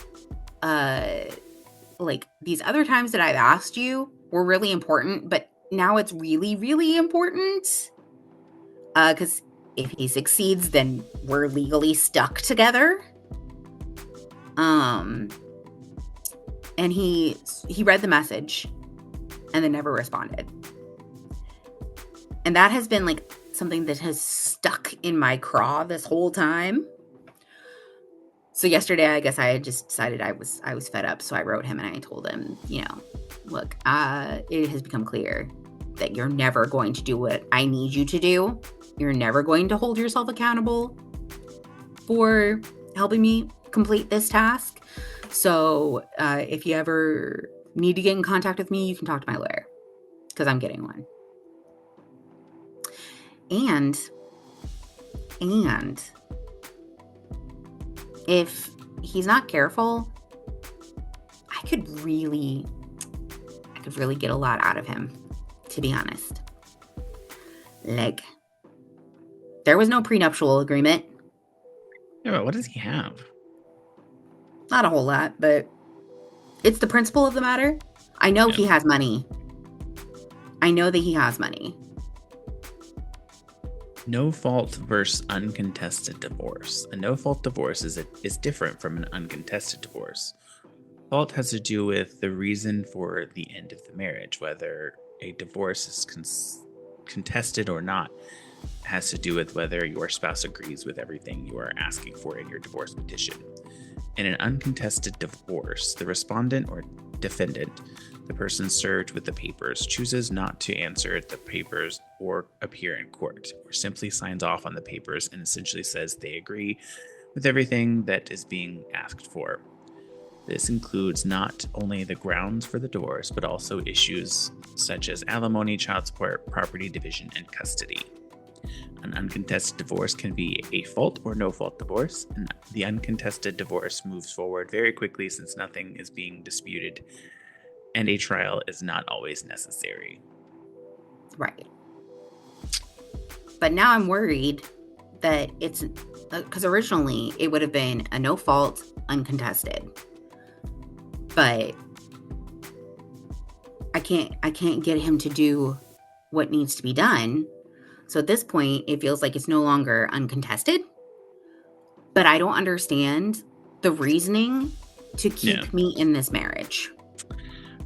these other times that I've asked you were really important, but now it's really, really important. 'Cause if he succeeds, then we're legally stuck together. And he read the message and then never responded. And that has been something that has stuck in my craw this whole time. So yesterday, I guess I had just decided I was fed up. So I wrote him and I told him, look, it has become clear that you're never going to do what I need you to do. You're never going to hold yourself accountable for helping me complete this task. So if you ever need to get in contact with me, you can talk to my lawyer, because I'm getting one. And if he's not careful, I could really get a lot out of him, to be honest. There was no prenuptial agreement. Yeah, but what does he have? Not a whole lot, but it's the principle of the matter. I know he has money. I know that he has money. No fault versus uncontested divorce. A no fault divorce is different from an uncontested divorce. Fault has to do with the reason for the end of the marriage, whether a divorce is contested or not. It has to do with whether your spouse agrees with everything you are asking for in your divorce petition. In an uncontested divorce, the respondent or defendant, the person served with the papers, chooses not to answer the papers or appear in court, or simply signs off on the papers and essentially says they agree with everything that is being asked for. This includes not only the grounds for the divorce, but also issues such as alimony, child support, property division, and custody. An uncontested divorce can be a fault or no fault divorce, and the uncontested divorce moves forward very quickly since nothing is being disputed, and a trial is not always necessary. Right. But now I'm worried that it's, because originally it would have been a no fault, uncontested. But can't get him to do what needs to be done. So at this point, it feels like it's no longer uncontested. But I don't understand the reasoning to keep me in this marriage.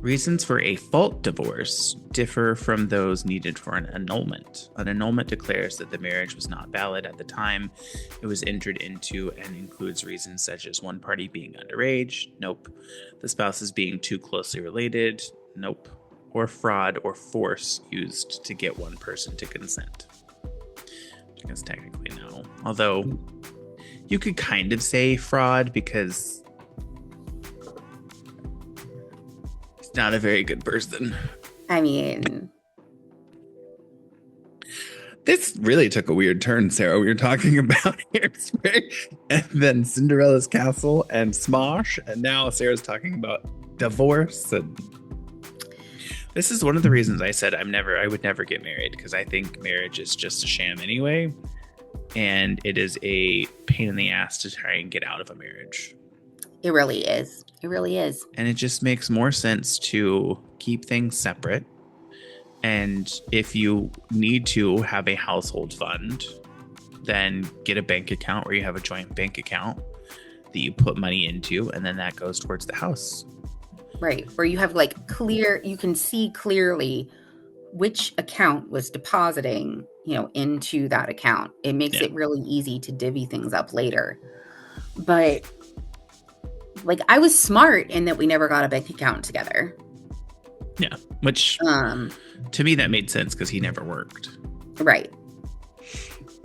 Reasons for a fault divorce differ from those needed for an annulment. An annulment declares that the marriage was not valid at the time it was entered into and includes reasons such as one party being underage, nope. The spouses being too closely related, nope. Or fraud or force used to get one person to consent. I guess technically no. Although you could kind of say fraud because not a very good person. I mean, this really took a weird turn, Sarah. We were talking about Hairspray and then Cinderella's Castle and Smosh, and now Sarah's talking about divorce. And this is one of the reasons I said I would never get married, because I think marriage is just a sham anyway, and it is a pain in the ass to try and get out of a marriage. It really is. It really is. And it just makes more sense to keep things separate. And if you need to have a household fund, then get a bank account where you have a joint bank account that you put money into, and then that goes towards the house. Right. Where you have like you can see clearly which account was depositing, into that account. It makes it really easy to divvy things up later. But like, I was smart in that we never got a bank account together. Yeah, which to me that made sense because he never worked. Right.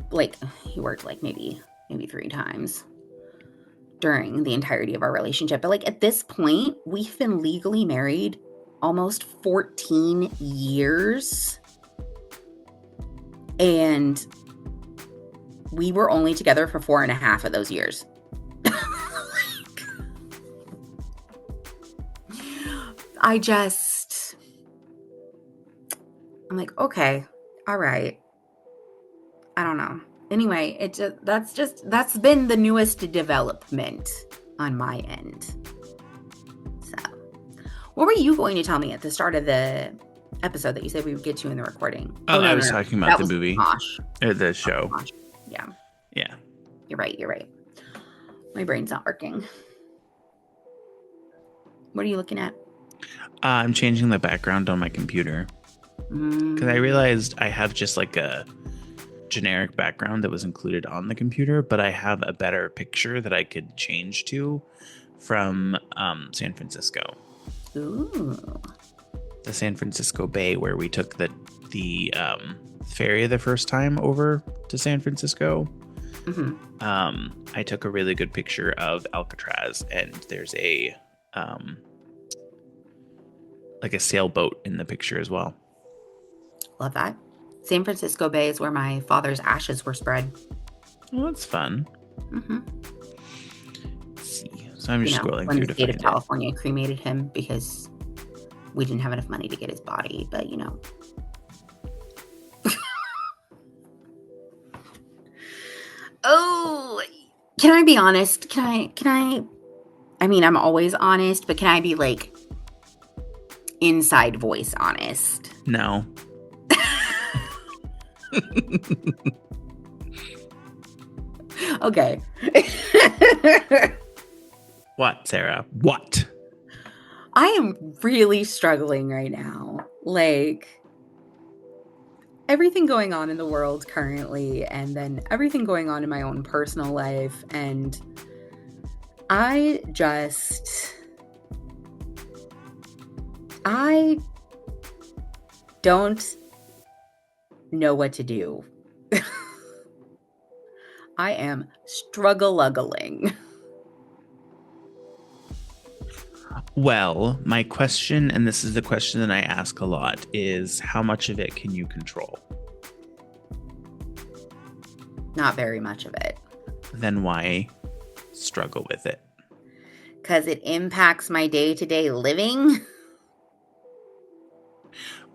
Like, he worked like maybe 3 times during the entirety of our relationship. But like, at this point, we've been legally married almost 14 years. And we were only together for 4.5 of those years. I'm like, okay, all right. I don't know. Anyway, that's been the newest development on my end. So, what were you going to tell me at the start of the episode that you said we would get to in the recording? I was talking about the movie. Or the show. Yeah. Yeah. You're right. My brain's not working. What are you looking at? I'm changing the background on my computer because I realized I have just like a generic background that was included on the computer, but I have a better picture that I could change to from San Francisco. Ooh. The San Francisco Bay, where we took the ferry the first time over to San Francisco. Mm-hmm. I took a really good picture of Alcatraz, and there's a like a sailboat in the picture as well. Love that. San Francisco Bay is where my father's ashes were spread. Well, that's fun. Mm-hmm. Let's see. So I'm just scrolling when through the to state find of California cremated him because we didn't have enough money to get his body, but Oh, can I be honest? Can I mean, I'm always honest, but can I be like inside voice honest? No. Okay. What, Sarah? What? I am really struggling right now. Like, everything going on in the world currently, and then everything going on in my own personal life, and I don't know what to do. I am struggle-luggling. Well, my question, and this is the question that I ask a lot, is how much of it can you control? Not very much of it. Then why struggle with it? Because it impacts my day-to-day living.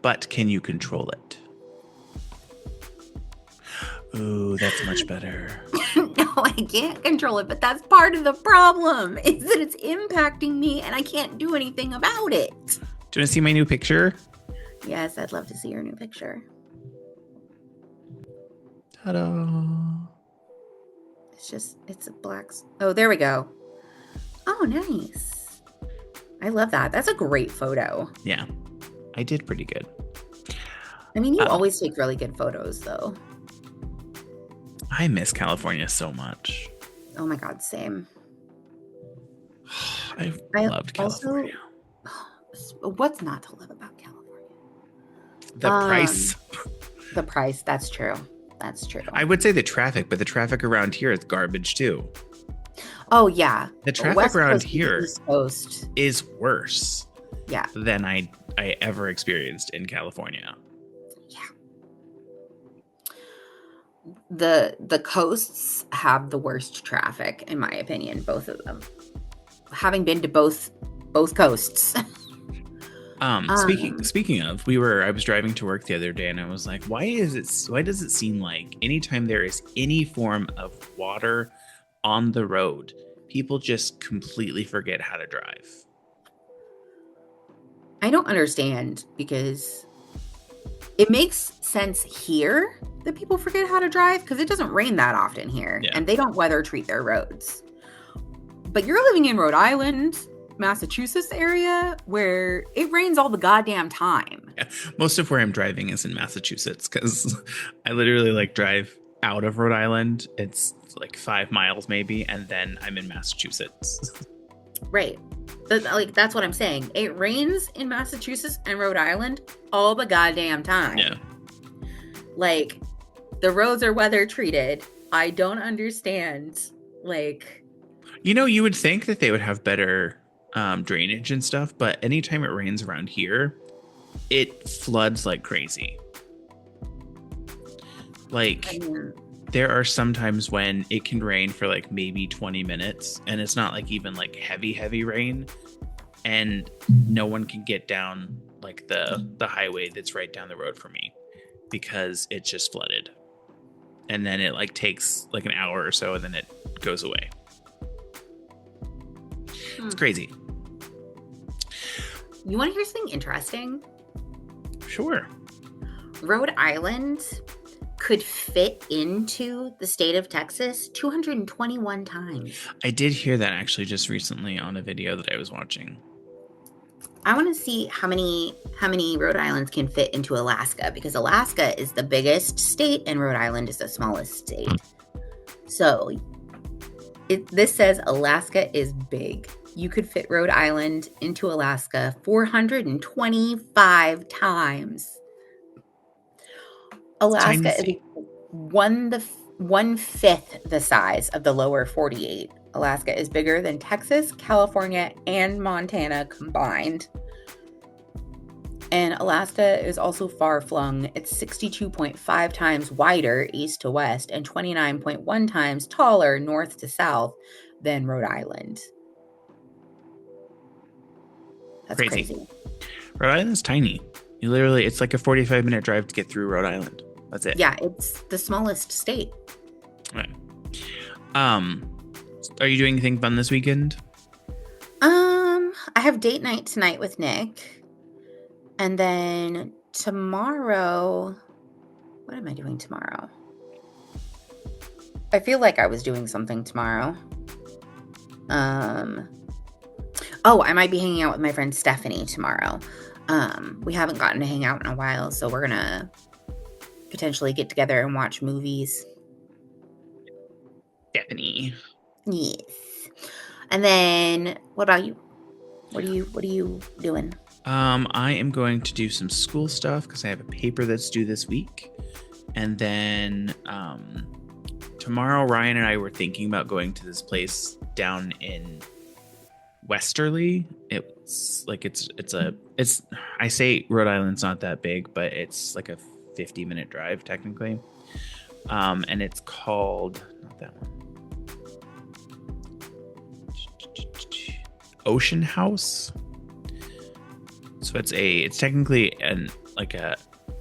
But can you control it? Ooh, that's much better. No, I can't control it, but that's part of the problem, is that it's impacting me and I can't do anything about it. Do you want to see my new picture? Yes, I'd love to see your new picture. Ta-da. It's a black. Oh, there we go. Oh, nice. I love that. That's a great photo. Yeah, I did pretty good. I mean, you always take really good photos, though. I miss California so much. Oh my God, same. I loved California. What's not to love about California? The price. The price. That's true. That's true. I would say the traffic, but the traffic around here is garbage too. Oh yeah. The traffic West around Coast, here East Coast. is worse. Yeah. Than I ever experienced in California. Yeah. The coasts have the worst traffic, in my opinion, both of them. Having been to both coasts. Speaking of, I was driving to work the other day and I was like, why does it seem like anytime there is any form of water on the road, people just completely forget how to drive? I don't understand, because it makes sense here that people forget how to drive because it doesn't rain that often here, and they don't weather treat their roads. But you're living in Rhode Island, Massachusetts area, where it rains all the goddamn time. Yeah. Most of where I'm driving is in Massachusetts because I literally drive out of Rhode Island. It's 5 miles maybe, and then I'm in Massachusetts. Right. That's what I'm saying. It rains in Massachusetts and Rhode Island all the goddamn time. Yeah. The roads are weather treated. I don't understand. You would think that they would have better drainage and stuff, but anytime it rains around here, it floods like crazy. There are some times when it can rain for maybe 20 minutes, and it's not even heavy rain, and no one can get down the highway that's right down the road for me because it's just flooded. And then it takes an hour or so, and then it goes away. It's crazy. You want to hear something interesting? Sure. Rhode Island could fit into the state of Texas 221 times. I did hear that actually just recently on a video that I was watching. I want to see how many Rhode Islands can fit into Alaska, because Alaska is the biggest state and Rhode Island is the smallest state. So this says Alaska is big. You could fit Rhode Island into Alaska 425 times. Alaska is 1/5 the size of the lower 48. Alaska is bigger than Texas, California, and Montana combined. And Alaska is also far-flung. It's 62.5 times wider east to west and 29.1 times taller north to south than Rhode Island. That's crazy. Rhode Island's tiny. It's like a 45-minute drive to get through Rhode Island. That's it. Yeah, it's the smallest state. All right. Are you doing anything fun this weekend? I have date night tonight with Nick. And then tomorrow, what am I doing tomorrow? I feel like I was doing something tomorrow. Oh, I might be hanging out with my friend Stephanie tomorrow. We haven't gotten to hang out in a while, so we're gonna potentially get together and watch movies. Stephanie. Yes. And then what about you? What are you doing? I am going to do some school stuff because I have a paper that's due this week. And then tomorrow Ryan and I were thinking about going to this place down in Westerly. I say Rhode Island's not that big, but it's like a 50-minute drive technically. And it's called, not that one, Ocean House. So it's technically a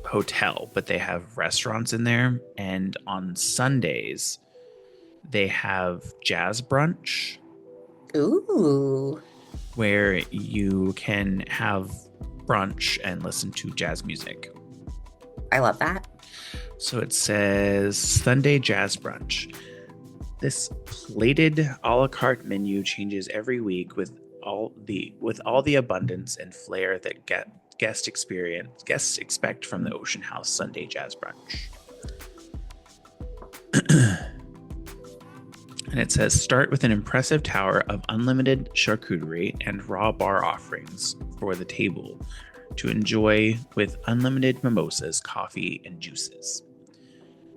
hotel, but they have restaurants in there, and on Sundays they have jazz brunch. Ooh. Where you can have brunch and listen to jazz music. I love that. So it says Sunday jazz brunch. This plated a la carte menu changes every week with all the abundance and flair that guests expect from the Ocean House Sunday jazz brunch. And it says start with an impressive tower of unlimited charcuterie and raw bar offerings for the table to enjoy with unlimited mimosas, coffee, and juices.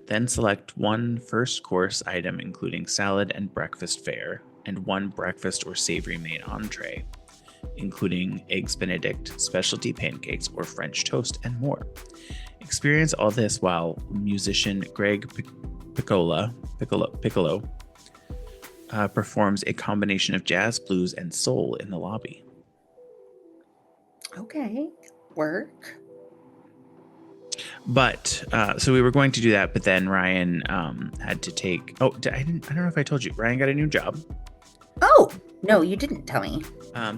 Then select one first course item including salad and breakfast fare and one breakfast or savory main entree, including Eggs Benedict, specialty pancakes, or French toast, and more. Experience all this while musician Greg Piccolo performs a combination of jazz, blues, and soul in the lobby. Okay, work. But so we were going to do that, but then Ryan had to take. I don't know if I told you. Ryan got a new job. Oh no, you didn't tell me.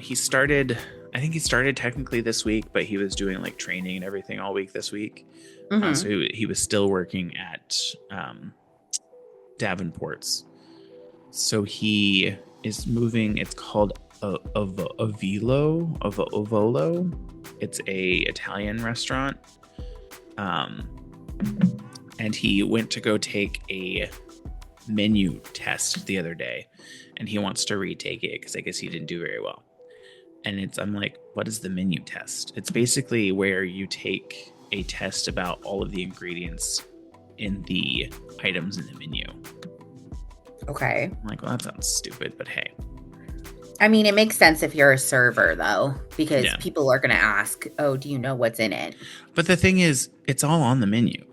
He started. I think he started technically this week, but he was doing like training and everything all week this week. Mm-hmm. So he was still working at Davenport's. So he is moving. It's called Ovolo. It's a Italian restaurant. And he went to go take a menu test the other day, and he wants to retake it because I guess he didn't do very well. And I'm like, what is the menu test? It's basically where you take a test about all of the ingredients in the items in the menu. Okay. I'm like, well, that sounds stupid, but hey. I mean, it makes sense if you're a server, though, because Yeah. people are going to ask, oh, do you know what's in it? But the thing is, it's all on the menu.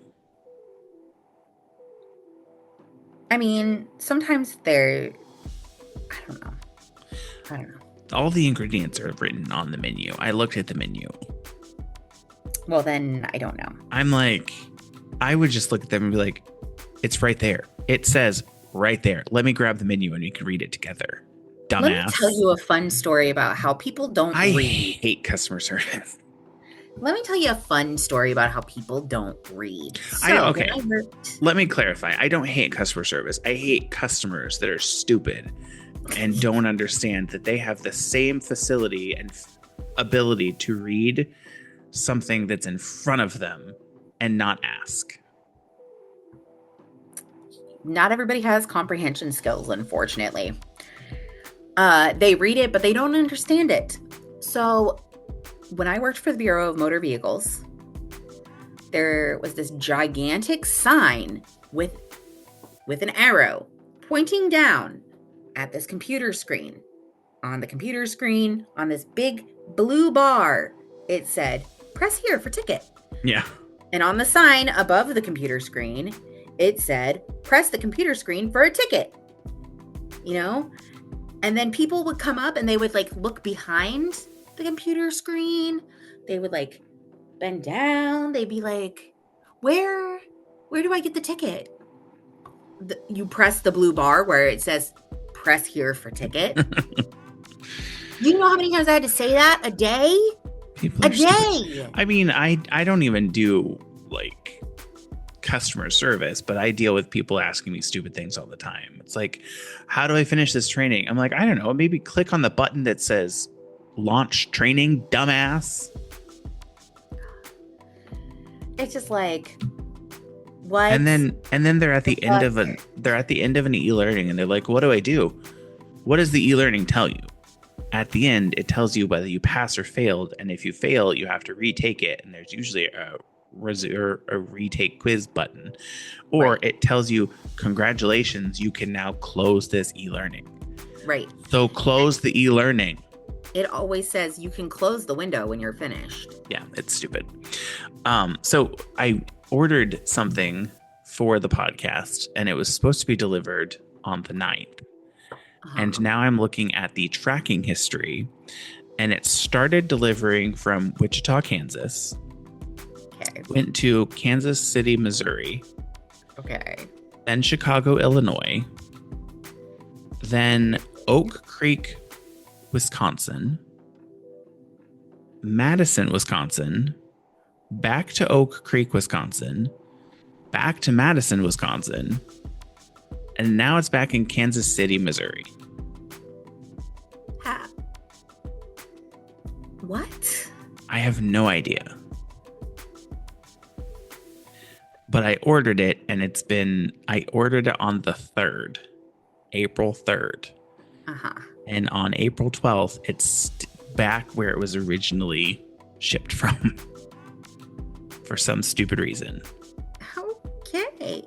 I mean, sometimes they're, I don't know. All the ingredients are written on the menu. I looked at the menu. Well, then I don't know. I'm like, I would just look at them and be like, it's right there. It says right there. Let me grab the menu and we can read it together. Dumbass. Let me tell you a fun story about how people don't I read. hate customer service. Let me tell you a fun story about how people don't read. Okay. Let me clarify. I don't hate customer service. I hate customers that are stupid and don't understand that they have the same facility and ability to read something that's in front of them and not ask. Not everybody has comprehension skills, unfortunately. They read it, but they don't understand it. So when I worked for the Bureau of Motor Vehicles, there was this gigantic sign with an arrow pointing down at this computer screen. On the computer screen, on this big blue bar, it said, press here for ticket. Yeah. And on the sign above the computer screen, it said, press the computer screen for a ticket. You know? And then people would come up and they would like look behind the computer screen. They would like bend down. They'd be like, where do I get the ticket? You press the blue bar where it says, press here for ticket. You know how many times I had to say that a day? A day. I mean, I don't even do like customer service, but I deal with people asking me stupid things all the time. It's like, how do I finish this training? I'm like, I don't know. Maybe click on the button that says launch training, dumbass. It's just like, what? And then they're at the end of an e-learning and they're like, what do I do? What does the e-learning tell you? At the end, it tells you whether you pass or failed. And if you fail, you have to retake it. And there's usually a retake quiz button, or Right. it tells you, congratulations, you can now close this e-learning. Right. So close the e-learning. It always says you can close the window when you're finished. Yeah, it's stupid. So I ordered something for the podcast and it was supposed to be delivered on the 9th. And now I'm looking at the tracking history and it started delivering from Wichita, Kansas. Okay. Went to Kansas City, Missouri. Okay. Then Chicago, Illinois. Then Oak Creek, Wisconsin. Madison, Wisconsin, back to Oak Creek, Wisconsin, back to Madison, Wisconsin, and now it's back in Kansas City, Missouri. What? I have no idea. But I ordered it, and I ordered it on the 3rd, April 3rd. Uh-huh. And on April 12th, it's back where it was originally shipped from for some stupid reason. Okay.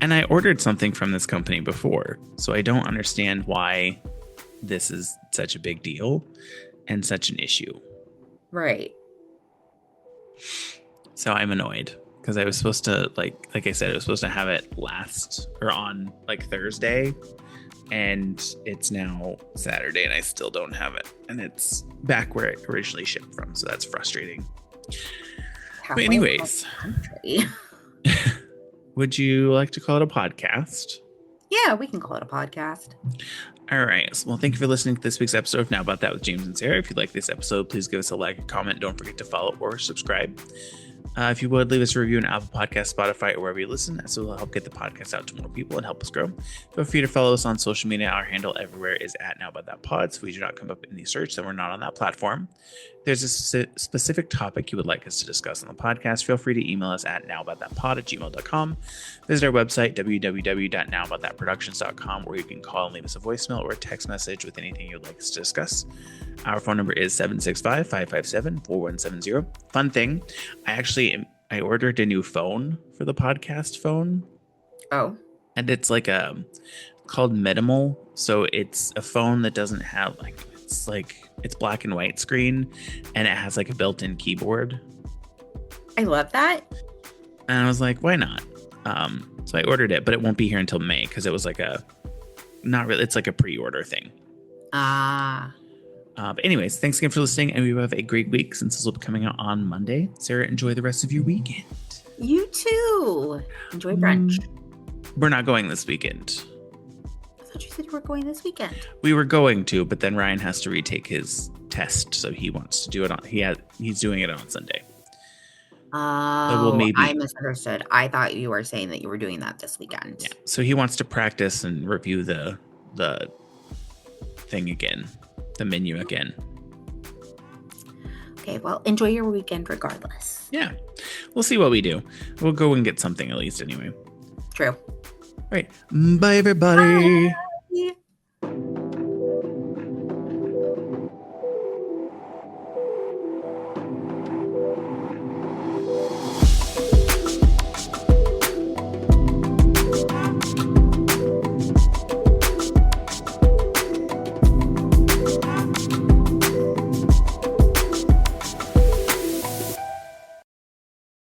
And I ordered something from this company before, so I don't understand why this is such a big deal and such an issue. Right. So I'm annoyed because I was supposed to, like I said, I was supposed to have it on like Thursday, and it's now Saturday and I still don't have it. And it's back where it originally shipped from. So that's frustrating. But anyways, would you like to call it a podcast? Yeah, we can call it a podcast. All right. Well, thank you for listening to this week's episode of Now About That with James and Sarah. If you like this episode, please give us a like, a comment. Don't forget to follow or subscribe. If you would, leave us a review on Apple Podcasts, Spotify, or wherever you listen. That will help get the podcast out to more people and help us grow. Feel free to follow us on social media. Our handle everywhere is at Now About That Pod. So if we do not come up in the search, then we're not on that platform. If there's a specific topic you would like us to discuss on the podcast, feel free to email us at nowaboutthatpod@gmail.com. Visit our website, www.nowaboutthatproductions.com, where you can call and leave us a voicemail or a text message with anything you'd like us to discuss. Our phone number is 765-557-4170. Fun thing, I ordered a new phone for the podcast phone. Oh. And it's called Minimal. So it's a phone that doesn't have it's black and white screen, and it has like a built-in keyboard. I love that. And I was like, why not? So I ordered it, but it won't be here until May because it was it's like a pre-order thing. But anyways, thanks again for listening, and we have a great week since this will be coming out on Monday. Sarah, enjoy the rest of your weekend. You too. Enjoy brunch. We're not going this weekend. I thought you said you were going this weekend. We were going to, but then Ryan has to retake his test, so he wants to do it he's doing it on Sunday. Oh, I misunderstood. I thought you were saying that you were doing that this weekend. Yeah. So he wants to practice and review the thing again, the menu again. Okay, well, enjoy your weekend regardless. Yeah. We'll see what we do. We'll go and get something at least anyway. True. All right. Bye, everybody. Bye.